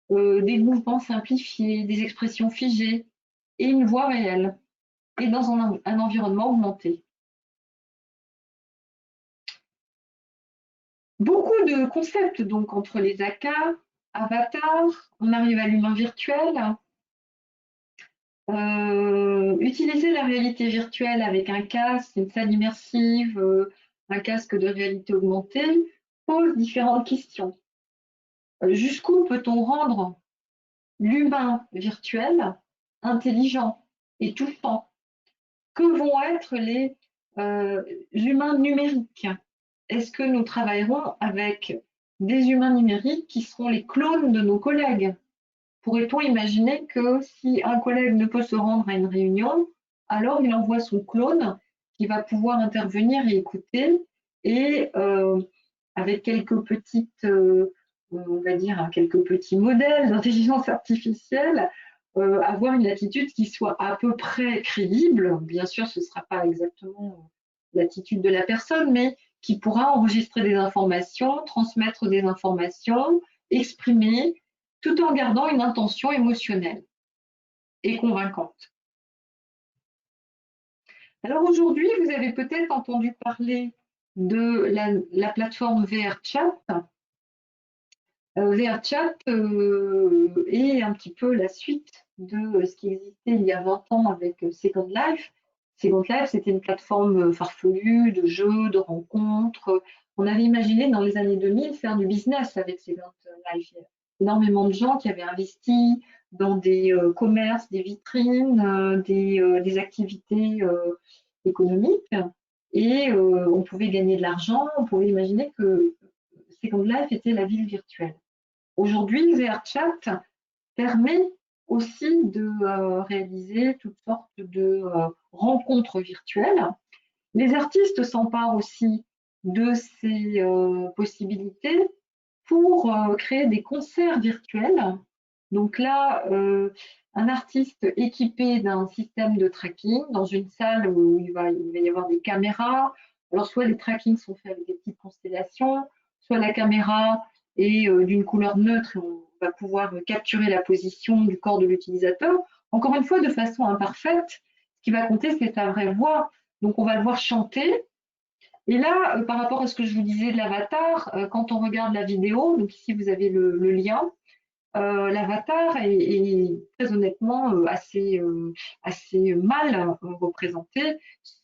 des mouvements simplifiés, des expressions figées et une voix réelle, et dans un environnement augmenté. Beaucoup de concepts donc entre les AK, avatars, on arrive à l'humain virtuel. Utiliser la réalité virtuelle avec un casque, une salle immersive, un casque de réalité augmentée pose différentes questions. Jusqu'où peut-on rendre l'humain virtuel intelligent et touchant? Que vont être les humains numériques? Est-ce que nous travaillerons avec des humains numériques qui seront les clones de nos collègues? Pourrait-on imaginer que si un collègue ne peut se rendre à une réunion, alors il envoie son clone qui va pouvoir intervenir et écouter et avec quelques petites, on va dire, quelques petits modèles d'intelligence artificielle, avoir une attitude qui soit à peu près crédible. Bien sûr, ce ne sera pas exactement l'attitude de la personne, mais qui pourra enregistrer des informations, transmettre des informations, exprimer, tout en gardant une intention émotionnelle et convaincante. Alors aujourd'hui, vous avez peut-être entendu parler de la plateforme VRChat. VRChat est un petit peu la suite de ce qui existait il y a 20 ans avec Second Life. Second Life, c'était une plateforme farfelue de jeux, de rencontres. On avait imaginé dans les années 2000 faire du business avec Second Life. Il y a énormément de gens qui avaient investi dans des commerces, des vitrines, des activités économiques. Et on pouvait gagner de l'argent, on pouvait imaginer que Second Life était la ville virtuelle. Aujourd'hui, VRChat permet aussi de réaliser toutes sortes de rencontres virtuelles. Les artistes s'emparent aussi de ces possibilités pour créer des concerts virtuels. Donc là, un artiste équipé d'un système de tracking dans une salle où il va y avoir des caméras. Alors soit les trackings sont faits avec des petites constellations, soit la caméra est d'une couleur neutre et on va pouvoir capturer la position du corps de l'utilisateur. Encore une fois, de façon imparfaite, ce qui va compter, c'est sa vraie voix. Donc on va le voir chanter Et là, par rapport à ce que je vous disais de l'avatar, quand on regarde la vidéo, donc ici vous avez le lien, l'avatar est très honnêtement assez mal représenté.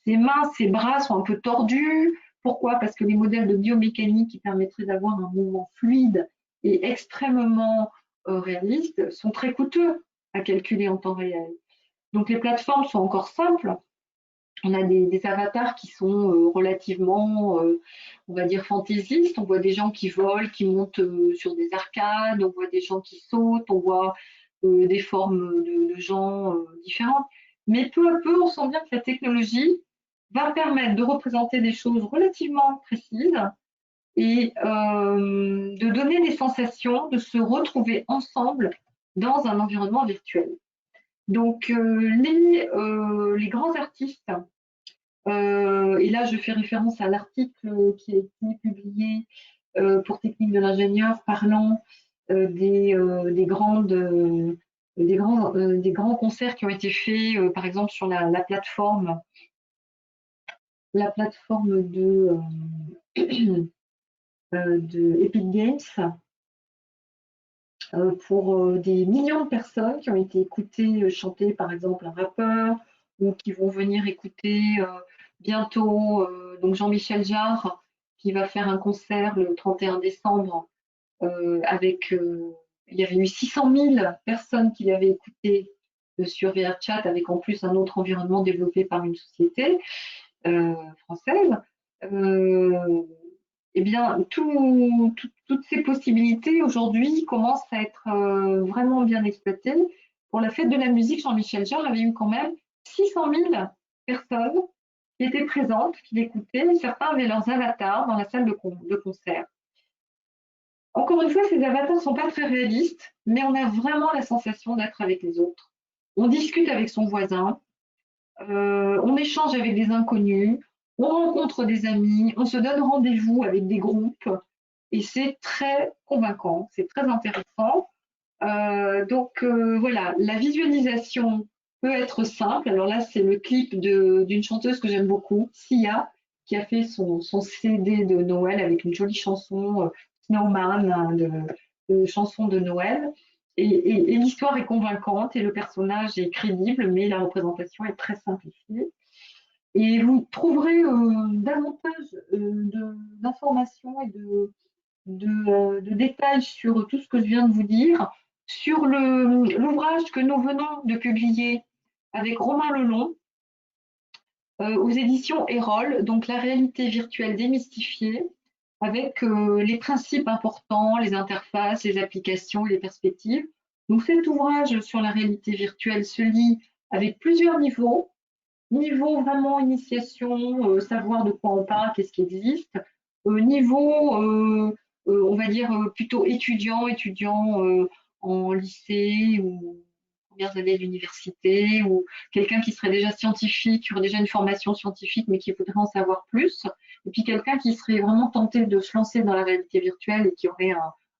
Ses mains, ses bras sont un peu tordus. Pourquoi? Parce que les modèles de biomécanique qui permettraient d'avoir un mouvement fluide et extrêmement réaliste sont très coûteux à calculer en temps réel. Donc les plateformes sont encore simples. On a des avatars qui sont relativement, on va dire, fantaisistes. On voit des gens qui volent, qui montent sur des arcades, on voit des gens qui sautent, on voit des formes de gens différentes. Mais peu à peu, on sent bien que la technologie va permettre de représenter des choses relativement précises et de donner des sensations, de se retrouver ensemble dans un environnement virtuel. Donc les grands artistes et là, je fais référence à l'article qui a été publié pour Technique de l'ingénieur parlant des grands concerts qui ont été faits, par exemple sur la plateforme de Epic Games, pour des millions de personnes qui ont été écoutées chanter par exemple un rappeur ou qui vont venir écouter bientôt donc Jean-Michel Jarre qui va faire un concert le 31 décembre avec il y avait eu 600 000 personnes qui l'avaient écouté sur VRChat avec en plus un autre environnement développé par une société française. Eh bien, toutes ces possibilités aujourd'hui commencent à être vraiment bien exploitées. Pour la fête de la musique, Jean-Michel Jarre avait eu quand même 600 000 personnes qui étaient présentes, qui l'écoutaient. Certains avaient leurs avatars dans la salle de concert. Encore une fois, ces avatars ne sont pas très réalistes, mais on a vraiment la sensation d'être avec les autres. On discute avec son voisin, on échange avec des inconnus, on rencontre des amis, on se donne rendez-vous avec des groupes et c'est très convaincant, c'est très intéressant. Voilà, la visualisation peut être simple. Alors là, c'est le clip d'une chanteuse que j'aime beaucoup, Sia, qui a fait son CD de Noël avec une jolie chanson Snowman, hein, de chansons de Noël. Et l'histoire est convaincante et le personnage est crédible, mais la représentation est très simplifiée. Et vous trouverez davantage d'informations et de détails sur tout ce que je viens de vous dire, sur l'ouvrage que nous venons de publier avec Romain Lelon aux éditions Erol, donc la réalité virtuelle démystifiée, avec les principes importants, les interfaces, les applications, les perspectives. Donc cet ouvrage sur la réalité virtuelle se lit avec plusieurs niveaux. Niveau vraiment initiation, savoir de quoi on parle, qu'est-ce qui existe. Niveau, on va dire, plutôt étudiant en lycée ou premières années d'université, ou quelqu'un qui serait déjà scientifique, qui aurait déjà une formation scientifique, mais qui voudrait en savoir plus. Et puis quelqu'un qui serait vraiment tenté de se lancer dans la réalité virtuelle et qui aurait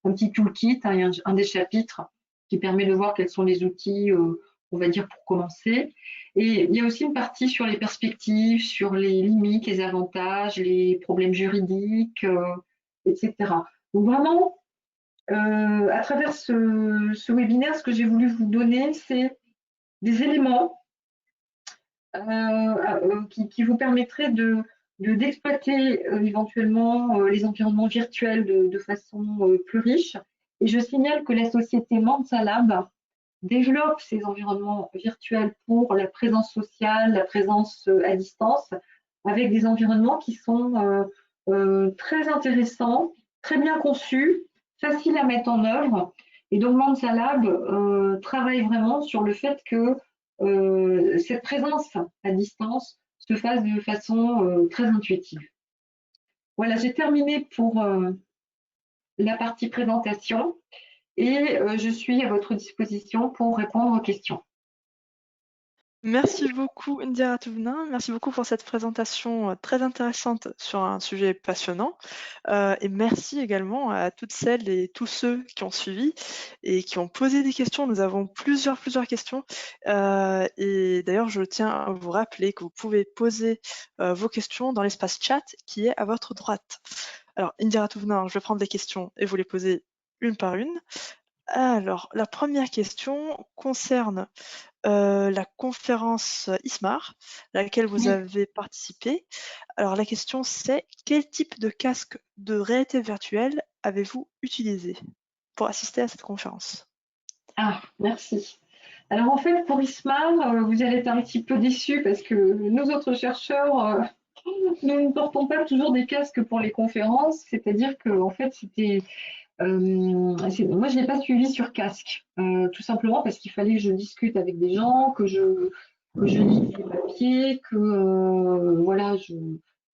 un petit toolkit, un des chapitres qui permet de voir quels sont les outils, on va dire, pour commencer. Et il y a aussi une partie sur les perspectives, sur les limites, les avantages, les problèmes juridiques, etc. Donc vraiment, à travers ce webinaire, ce que j'ai voulu vous donner, c'est des éléments qui vous permettraient d'exploiter éventuellement les environnements virtuels de façon plus riche. Et je signale que la société Mensa Lab développe ces environnements virtuels pour la présence sociale, la présence à distance, avec des environnements qui sont très intéressants, très bien conçus, faciles à mettre en œuvre. Et donc Mensa Lab travaille vraiment sur le fait que cette présence à distance se fasse de façon très intuitive. Voilà, j'ai terminé pour la partie présentation et je suis à votre disposition pour répondre aux questions.
Merci beaucoup Indira Touvna, merci beaucoup pour cette présentation très intéressante sur un sujet passionnant. Et merci également à toutes celles et tous ceux qui ont suivi et qui ont posé des questions. Nous avons plusieurs questions. Et d'ailleurs, je tiens à vous rappeler que vous pouvez poser vos questions dans l'espace chat qui est à votre droite. Alors, Indira Touvna, je vais prendre les questions et vous les poser une par une. Alors, la première question concerne la conférence ISMAR, à laquelle vous
Oui.
avez participé. Alors la question c'est, quel type de casque de réalité virtuelle avez-vous utilisé pour assister à cette conférence?
Ah, merci. Alors en fait, pour ISMAR, vous allez être un petit peu déçus parce que nous autres chercheurs, nous ne portons pas toujours des casques pour les conférences, c'est-à-dire que en fait, moi je n'ai pas suivi sur casque, tout simplement parce qu'il fallait que je discute avec des gens, que je lise des papiers, que voilà, je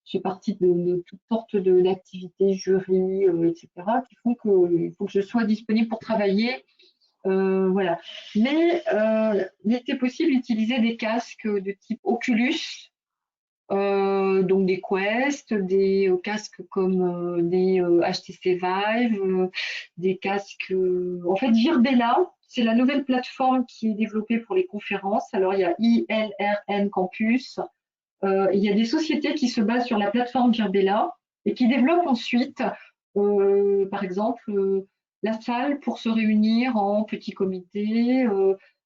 fais partie de toutes sortes d'activités, jury, etc., qui font qu'il faut que je sois disponible pour travailler. Voilà. Mais il était possible d'utiliser des casques de type Oculus, donc des Quest, des casques comme des HTC Vive, des casques. En fait, Virbela, c'est la nouvelle plateforme qui est développée pour les conférences. Alors, il y a ILRN Campus. Il y a des sociétés qui se basent sur la plateforme Virbela et qui développent ensuite, par exemple, la salle pour se réunir en petit comité,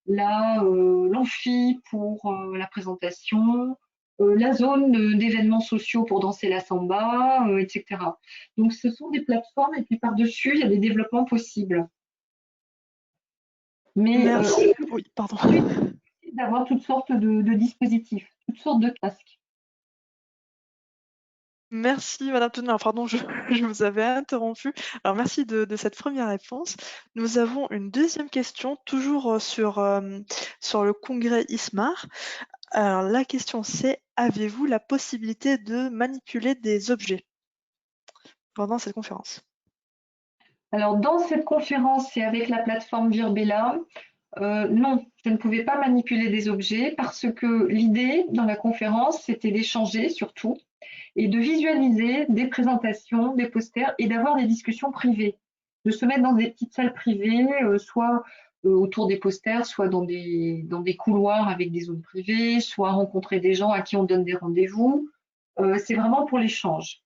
l'amphi pour la présentation, la zone d'événements sociaux pour danser la samba, etc. Donc ce sont des plateformes et puis par-dessus, il y a des développements possibles. Mais
Merci. Oui, pardon.
ensuite, d'avoir toutes sortes de dispositifs, toutes sortes de casques.
Merci Madame Tourneur. Pardon, je vous avais interrompu. Alors merci de cette première réponse. Nous avons une deuxième question, toujours sur le congrès ISMAR. Alors la question c'est, avez-vous la possibilité de manipuler des objets pendant cette conférence?
Alors, dans cette conférence et avec la plateforme Virbela, non, je ne pouvais pas manipuler des objets parce que l'idée dans la conférence, c'était d'échanger surtout et de visualiser des présentations, des posters et d'avoir des discussions privées, de se mettre dans des petites salles privées, soit autour des posters, soit dans des couloirs avec des zones privées, soit rencontrer des gens à qui on donne des rendez-vous. C'est vraiment pour l'échange.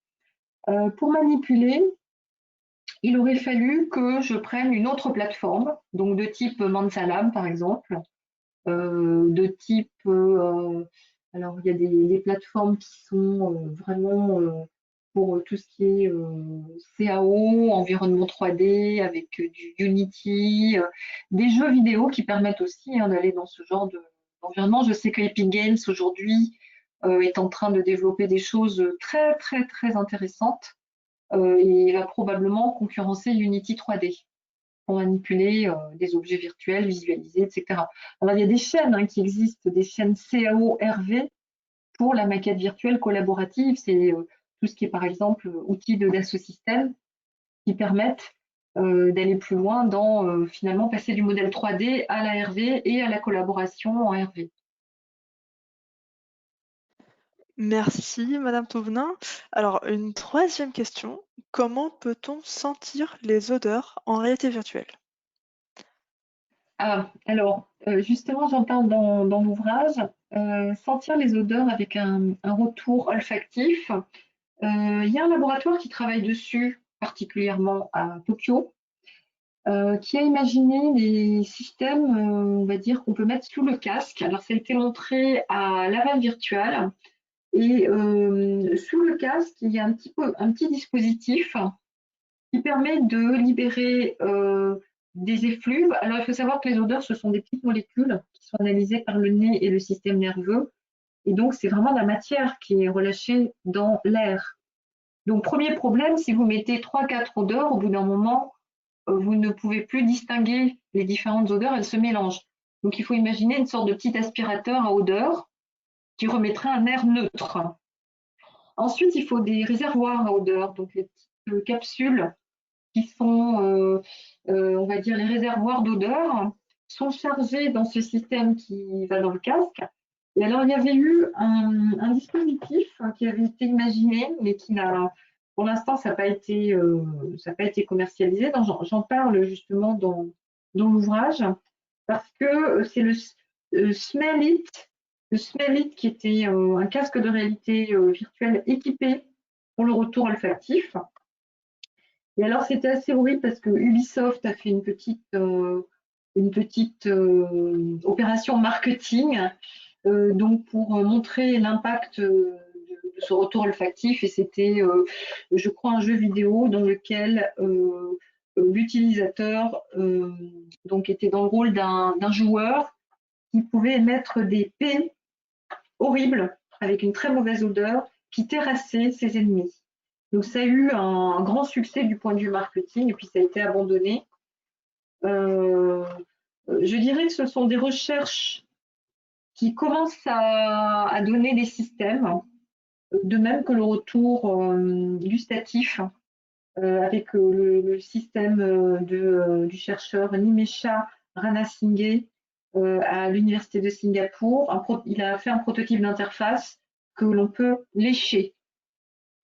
Pour manipuler, il aurait fallu que je prenne une autre plateforme, donc de type Mansalam par exemple, de type, alors il y a des plateformes qui sont vraiment pour tout ce qui est CAO, environnement 3D avec du Unity, des jeux vidéo qui permettent aussi hein, d'aller dans ce genre d'environnement. Je sais que Epic Games aujourd'hui est en train de développer des choses très très très intéressantes et va probablement concurrencer Unity 3D pour manipuler des objets virtuels, visualiser, etc. Alors, il y a des chaînes hein, qui existent, des chaînes CAO-RV pour la maquette virtuelle collaborative. C'est tout ce qui est, par exemple, outils de Dassault Systèmes qui permettent d'aller plus loin dans finalement passer du modèle 3D à la RV et à la collaboration en RV.
Merci Madame Touvenin. Alors une troisième question, comment peut-on sentir les odeurs en réalité virtuelle?
Ah, alors, justement, j'en parle dans l'ouvrage. Sentir les odeurs avec un retour olfactif. Il y a un laboratoire qui travaille dessus, particulièrement à Tokyo, qui a imaginé des systèmes, on va dire, qu'on peut mettre sous le casque. Alors, ça a été montré à Laval Virtual. Et sous le casque, il y a un petit dispositif qui permet de libérer des effluves. Alors, il faut savoir que les odeurs, ce sont des petites molécules qui sont analysées par le nez et le système nerveux. Et donc, c'est vraiment la matière qui est relâchée dans l'air. Donc, premier problème, si vous mettez 3-4 odeurs, au bout d'un moment, vous ne pouvez plus distinguer les différentes odeurs, elles se mélangent. Donc, il faut imaginer une sorte de petit aspirateur à odeur qui remettrait un air neutre. Ensuite, il faut des réservoirs à odeur, donc les petites capsules qui sont, on va dire, les réservoirs d'odeur, sont chargés dans ce système qui va dans le casque Et alors, il y avait eu un dispositif qui avait été imaginé, mais qui n'a, pour l'instant, ça n'a pas été commercialisé. J'en parle justement dans l'ouvrage, parce que c'est le Smell It, qui était un casque de réalité virtuelle équipé pour le retour olfactif. Et alors, c'était assez horrible parce que Ubisoft a fait une petite opération marketing donc pour montrer l'impact de ce retour olfactif. Et c'était, je crois, un jeu vidéo dans lequel l'utilisateur donc était dans le rôle d'un joueur qui pouvait émettre des pets horribles avec une très mauvaise odeur qui terrassaient ses ennemis. Donc ça a eu un grand succès du point de vue marketing et puis ça a été abandonné. Euh, je dirais que ce sont des recherches qui commencent à donner des systèmes, de même que le retour gustatif avec le système du chercheur Nimesha Ranasinghe à l'université de Singapour. Il a fait un prototype d'interface que l'on peut lécher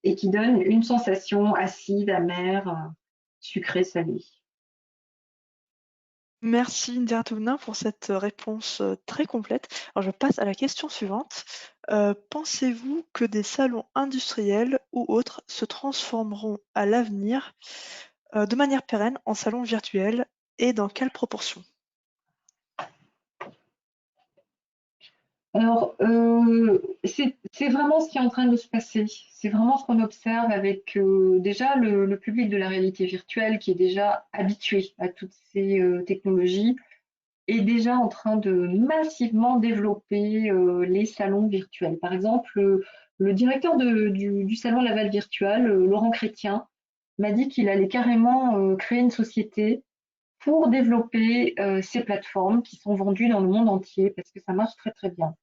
et qui donne une sensation acide, amère, sucrée, salée.
Merci Indira Toulmin pour cette réponse très complète. Alors je passe à la question suivante. Pensez-vous que des salons industriels ou autres se transformeront à l'avenir de manière pérenne en salons virtuels et dans quelle proportion?
Alors, c'est vraiment ce qui est en train de se passer. C'est vraiment ce qu'on observe avec déjà le public de la réalité virtuelle qui est déjà habitué à toutes ces technologies est déjà en train de massivement développer les salons virtuels. Par exemple, le directeur du salon Laval Virtual, Laurent Chrétien, m'a dit qu'il allait carrément créer une société pour développer ces plateformes qui sont vendues dans le monde entier parce que ça marche très très bien.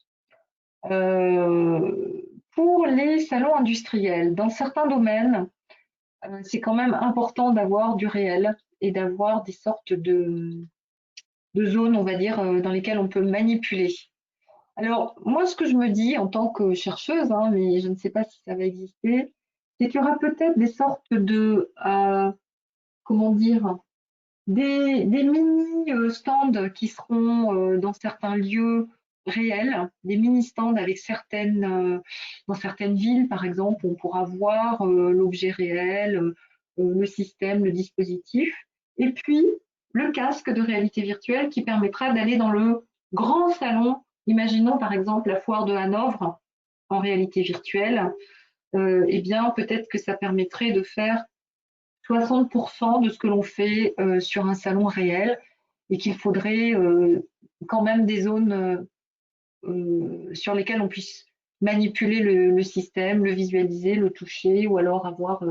Pour les salons industriels, dans certains domaines, c'est quand même important d'avoir du réel et d'avoir des sortes de zones, on va dire, dans lesquelles on peut manipuler. Alors, moi, ce que je me dis en tant que chercheuse, hein, mais je ne sais pas si ça va exister, c'est qu'il y aura peut-être des sortes comment dire, des mini-stands qui seront dans certains lieux réels, des mini-stands avec dans certaines villes, par exemple, on pourra voir l'objet réel, le système, le dispositif, et puis le casque de réalité virtuelle qui permettra d'aller dans le grand salon. Imaginons par exemple la foire de Hanovre en réalité virtuelle. Eh bien, peut-être que ça permettrait de faire 60% de ce que l'on fait sur un salon réel et qu'il faudrait quand même des zones sur lesquelles on puisse manipuler le système, le visualiser, le toucher ou alors avoir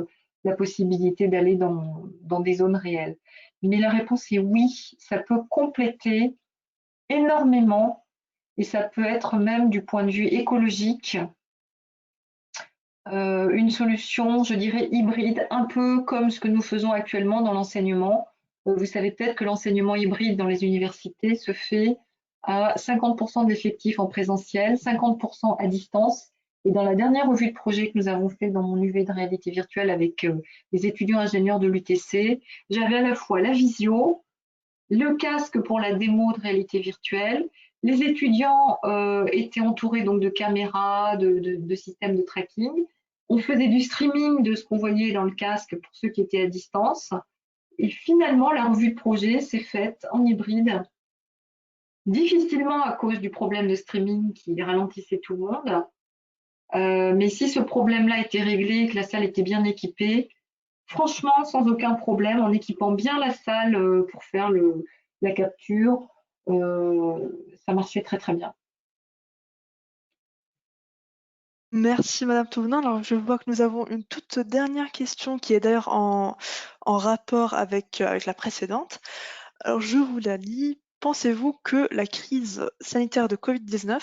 la possibilité d'aller dans des zones réelles. Mais la réponse est oui, ça peut compléter énormément et ça peut être même du point de vue écologique une solution, je dirais, hybride, un peu comme ce que nous faisons actuellement dans l'enseignement. Vous savez peut-être que l'enseignement hybride dans les universités se fait à 50% de l'effectif en présentiel, 50% à distance. Et dans la dernière revue de projet que nous avons fait dans mon UV de réalité virtuelle avec les étudiants ingénieurs de l'UTC, j'avais à la fois la visio, le casque pour la démo de réalité virtuelle. Les étudiants étaient entourés donc de caméras, de systèmes de tracking. On faisait du streaming de ce qu'on voyait dans le casque pour ceux qui étaient à distance. Et finalement, la revue de projet s'est faite en hybride, difficilement à cause du problème de streaming qui ralentissait tout le monde. Mais si ce problème-là était réglé, que la salle était bien équipée, franchement, sans aucun problème, en équipant bien la salle pour faire la capture, ça marchait très très bien.
Merci Madame Touvenin. Alors je vois que nous avons une toute dernière question qui est d'ailleurs en rapport avec la précédente. Alors je vous la lis. Pensez-vous que la crise sanitaire de Covid-19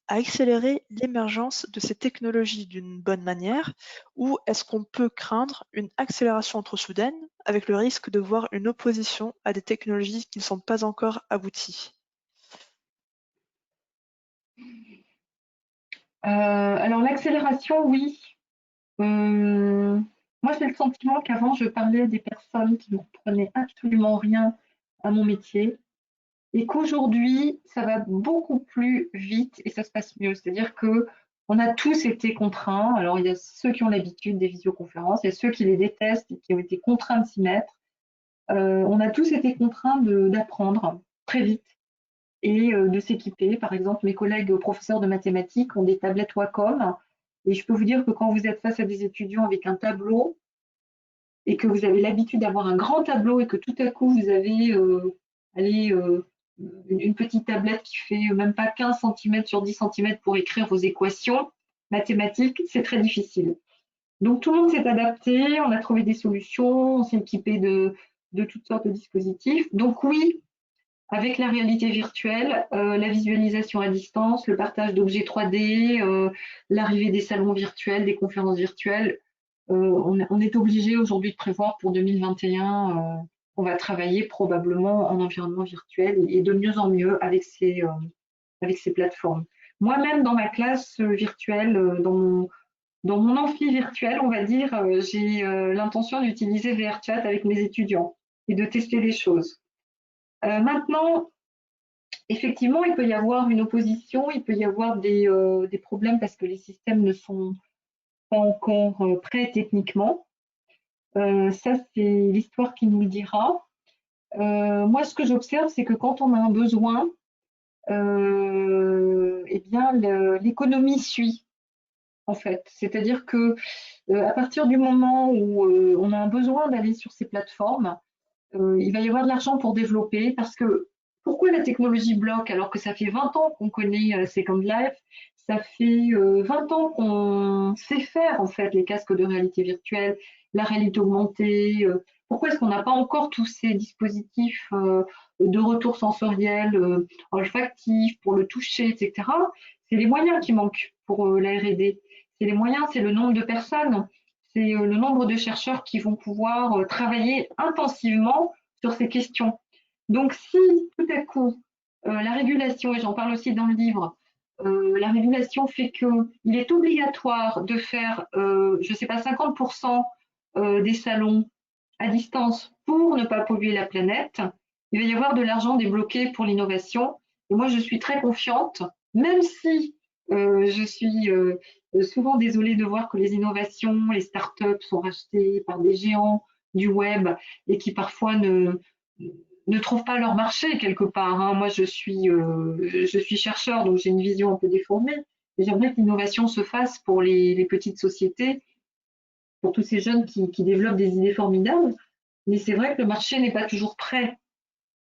a accéléré l'émergence de ces technologies d'une bonne manière ou est-ce qu'on peut craindre une accélération trop soudaine avec le risque de voir une opposition à des technologies qui ne sont pas encore abouties?
Alors l'accélération, oui. Moi, j'ai le sentiment qu'avant, je parlais à des personnes qui ne comprenaient absolument rien à mon métier et qu'aujourd'hui, ça va beaucoup plus vite et ça se passe mieux. C'est-à-dire que on a tous été contraints. Alors, il y a ceux qui ont l'habitude des visioconférences, il y a ceux qui les détestent et qui ont été contraints de s'y mettre. On a tous été contraints d'apprendre très vite et de s'équiper. Par exemple, mes collègues professeurs de mathématiques ont des tablettes Wacom. Et je peux vous dire que quand vous êtes face à des étudiants avec un tableau et que vous avez l'habitude d'avoir un grand tableau et que tout à coup vous avez allez, une petite tablette qui fait même pas 15 cm sur 10 cm pour écrire vos équations mathématiques, c'est très difficile. Donc tout le monde s'est adapté, on a trouvé des solutions, on s'est équipé de toutes sortes de dispositifs. Donc oui, avec la réalité virtuelle, la visualisation à distance, le partage d'objets 3D, l'arrivée des salons virtuels, des conférences virtuelles, on est obligé aujourd'hui de prévoir pour 2021, on va travailler probablement en environnement virtuel et de mieux en mieux avec ces plateformes. Moi-même, dans ma classe virtuelle, dans mon amphi virtuel, on va dire, j'ai l'intention d'utiliser VRChat avec mes étudiants et de tester des choses. Maintenant, effectivement, il peut y avoir une opposition, il peut y avoir des problèmes parce que les systèmes ne sont pas encore prêts techniquement. Ça, c'est l'histoire qui nous le dira. Moi, ce que j'observe, c'est que quand on a un besoin, eh bien, l'économie suit, en fait. C'est-à-dire que à partir du moment où on a un besoin d'aller sur ces plateformes, il va y avoir de l'argent pour développer parce que pourquoi la technologie bloque alors que ça fait 20 ans qu'on connaît Second Life, ça fait 20 ans qu'on sait faire en fait les casques de réalité virtuelle, la réalité augmentée. Pourquoi est-ce qu'on n'a pas encore tous ces dispositifs de retour sensoriel, olfactif, pour le toucher, etc. C'est les moyens qui manquent pour la R&D. C'est les moyens, c'est le nombre de personnes, c'est le nombre de chercheurs qui vont pouvoir travailler intensivement sur ces questions. Donc si tout à coup la régulation, et j'en parle aussi dans le livre, la régulation fait qu'il est obligatoire de faire, je ne sais pas, 50% des salons à distance pour ne pas polluer la planète, il va y avoir de l'argent débloqué pour l'innovation. Et moi, je suis très confiante, même si je suis souvent désolée de voir que les innovations, les startups sont rachetées par des géants du web et qui parfois ne trouvent pas leur marché quelque part. Hein. Moi, je suis chercheur, donc j'ai une vision un peu déformée. Et j'aimerais que l'innovation se fasse pour les petites sociétés, pour tous ces jeunes qui développent des idées formidables. Mais c'est vrai que le marché n'est pas toujours prêt.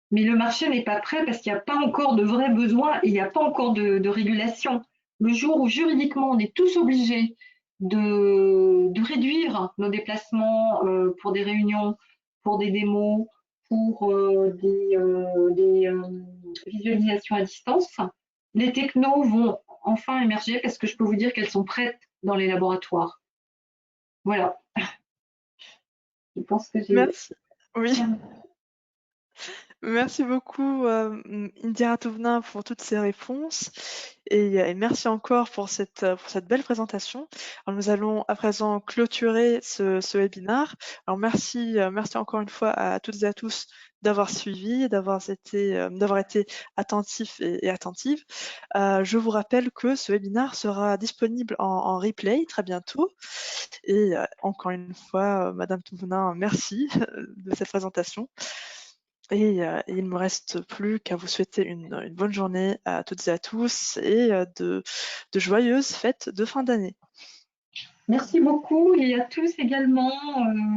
Mais le marché n'est pas prêt parce qu'il n'y a pas encore de vrais besoins et il n'y a pas encore de régulation. Le jour où juridiquement on est tous obligés de réduire nos déplacements pour des réunions, pour des démos, pour visualisations à distance, les technos vont enfin émerger parce que je peux vous dire qu'elles sont prêtes dans les laboratoires. Voilà, je pense que j'ai...
Merci. Oui. Merci beaucoup, Indira Touvna, pour toutes ces réponses et merci encore pour cette belle présentation. Alors, nous allons à présent clôturer ce webinaire. Alors merci encore une fois à toutes et à tous d'avoir suivi, d'avoir été attentifs et attentives. Je vous rappelle que ce webinaire sera disponible en replay très bientôt et encore une fois, Madame Touvna, merci de cette présentation. Et il ne me reste plus qu'à vous souhaiter une bonne journée à toutes et à tous et de joyeuses fêtes de fin d'année.
Merci beaucoup et à tous également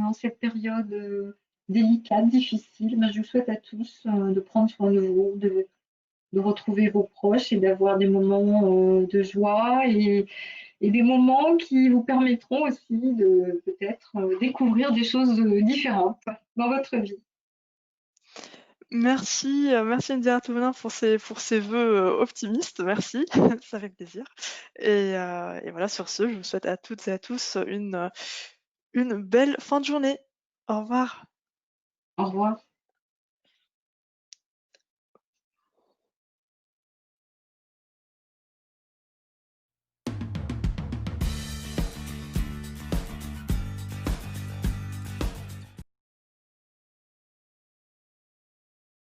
en cette période délicate, difficile. Ben, je vous souhaite à tous de prendre soin de vous, de retrouver vos proches et d'avoir des moments de joie et des moments qui vous permettront aussi de peut-être découvrir des choses différentes dans votre vie.
Merci Indira Toulon pour ces vœux optimistes, merci, ça fait plaisir. Et voilà, sur ce, je vous souhaite à toutes et à tous une belle fin de journée. Au revoir.
Au revoir.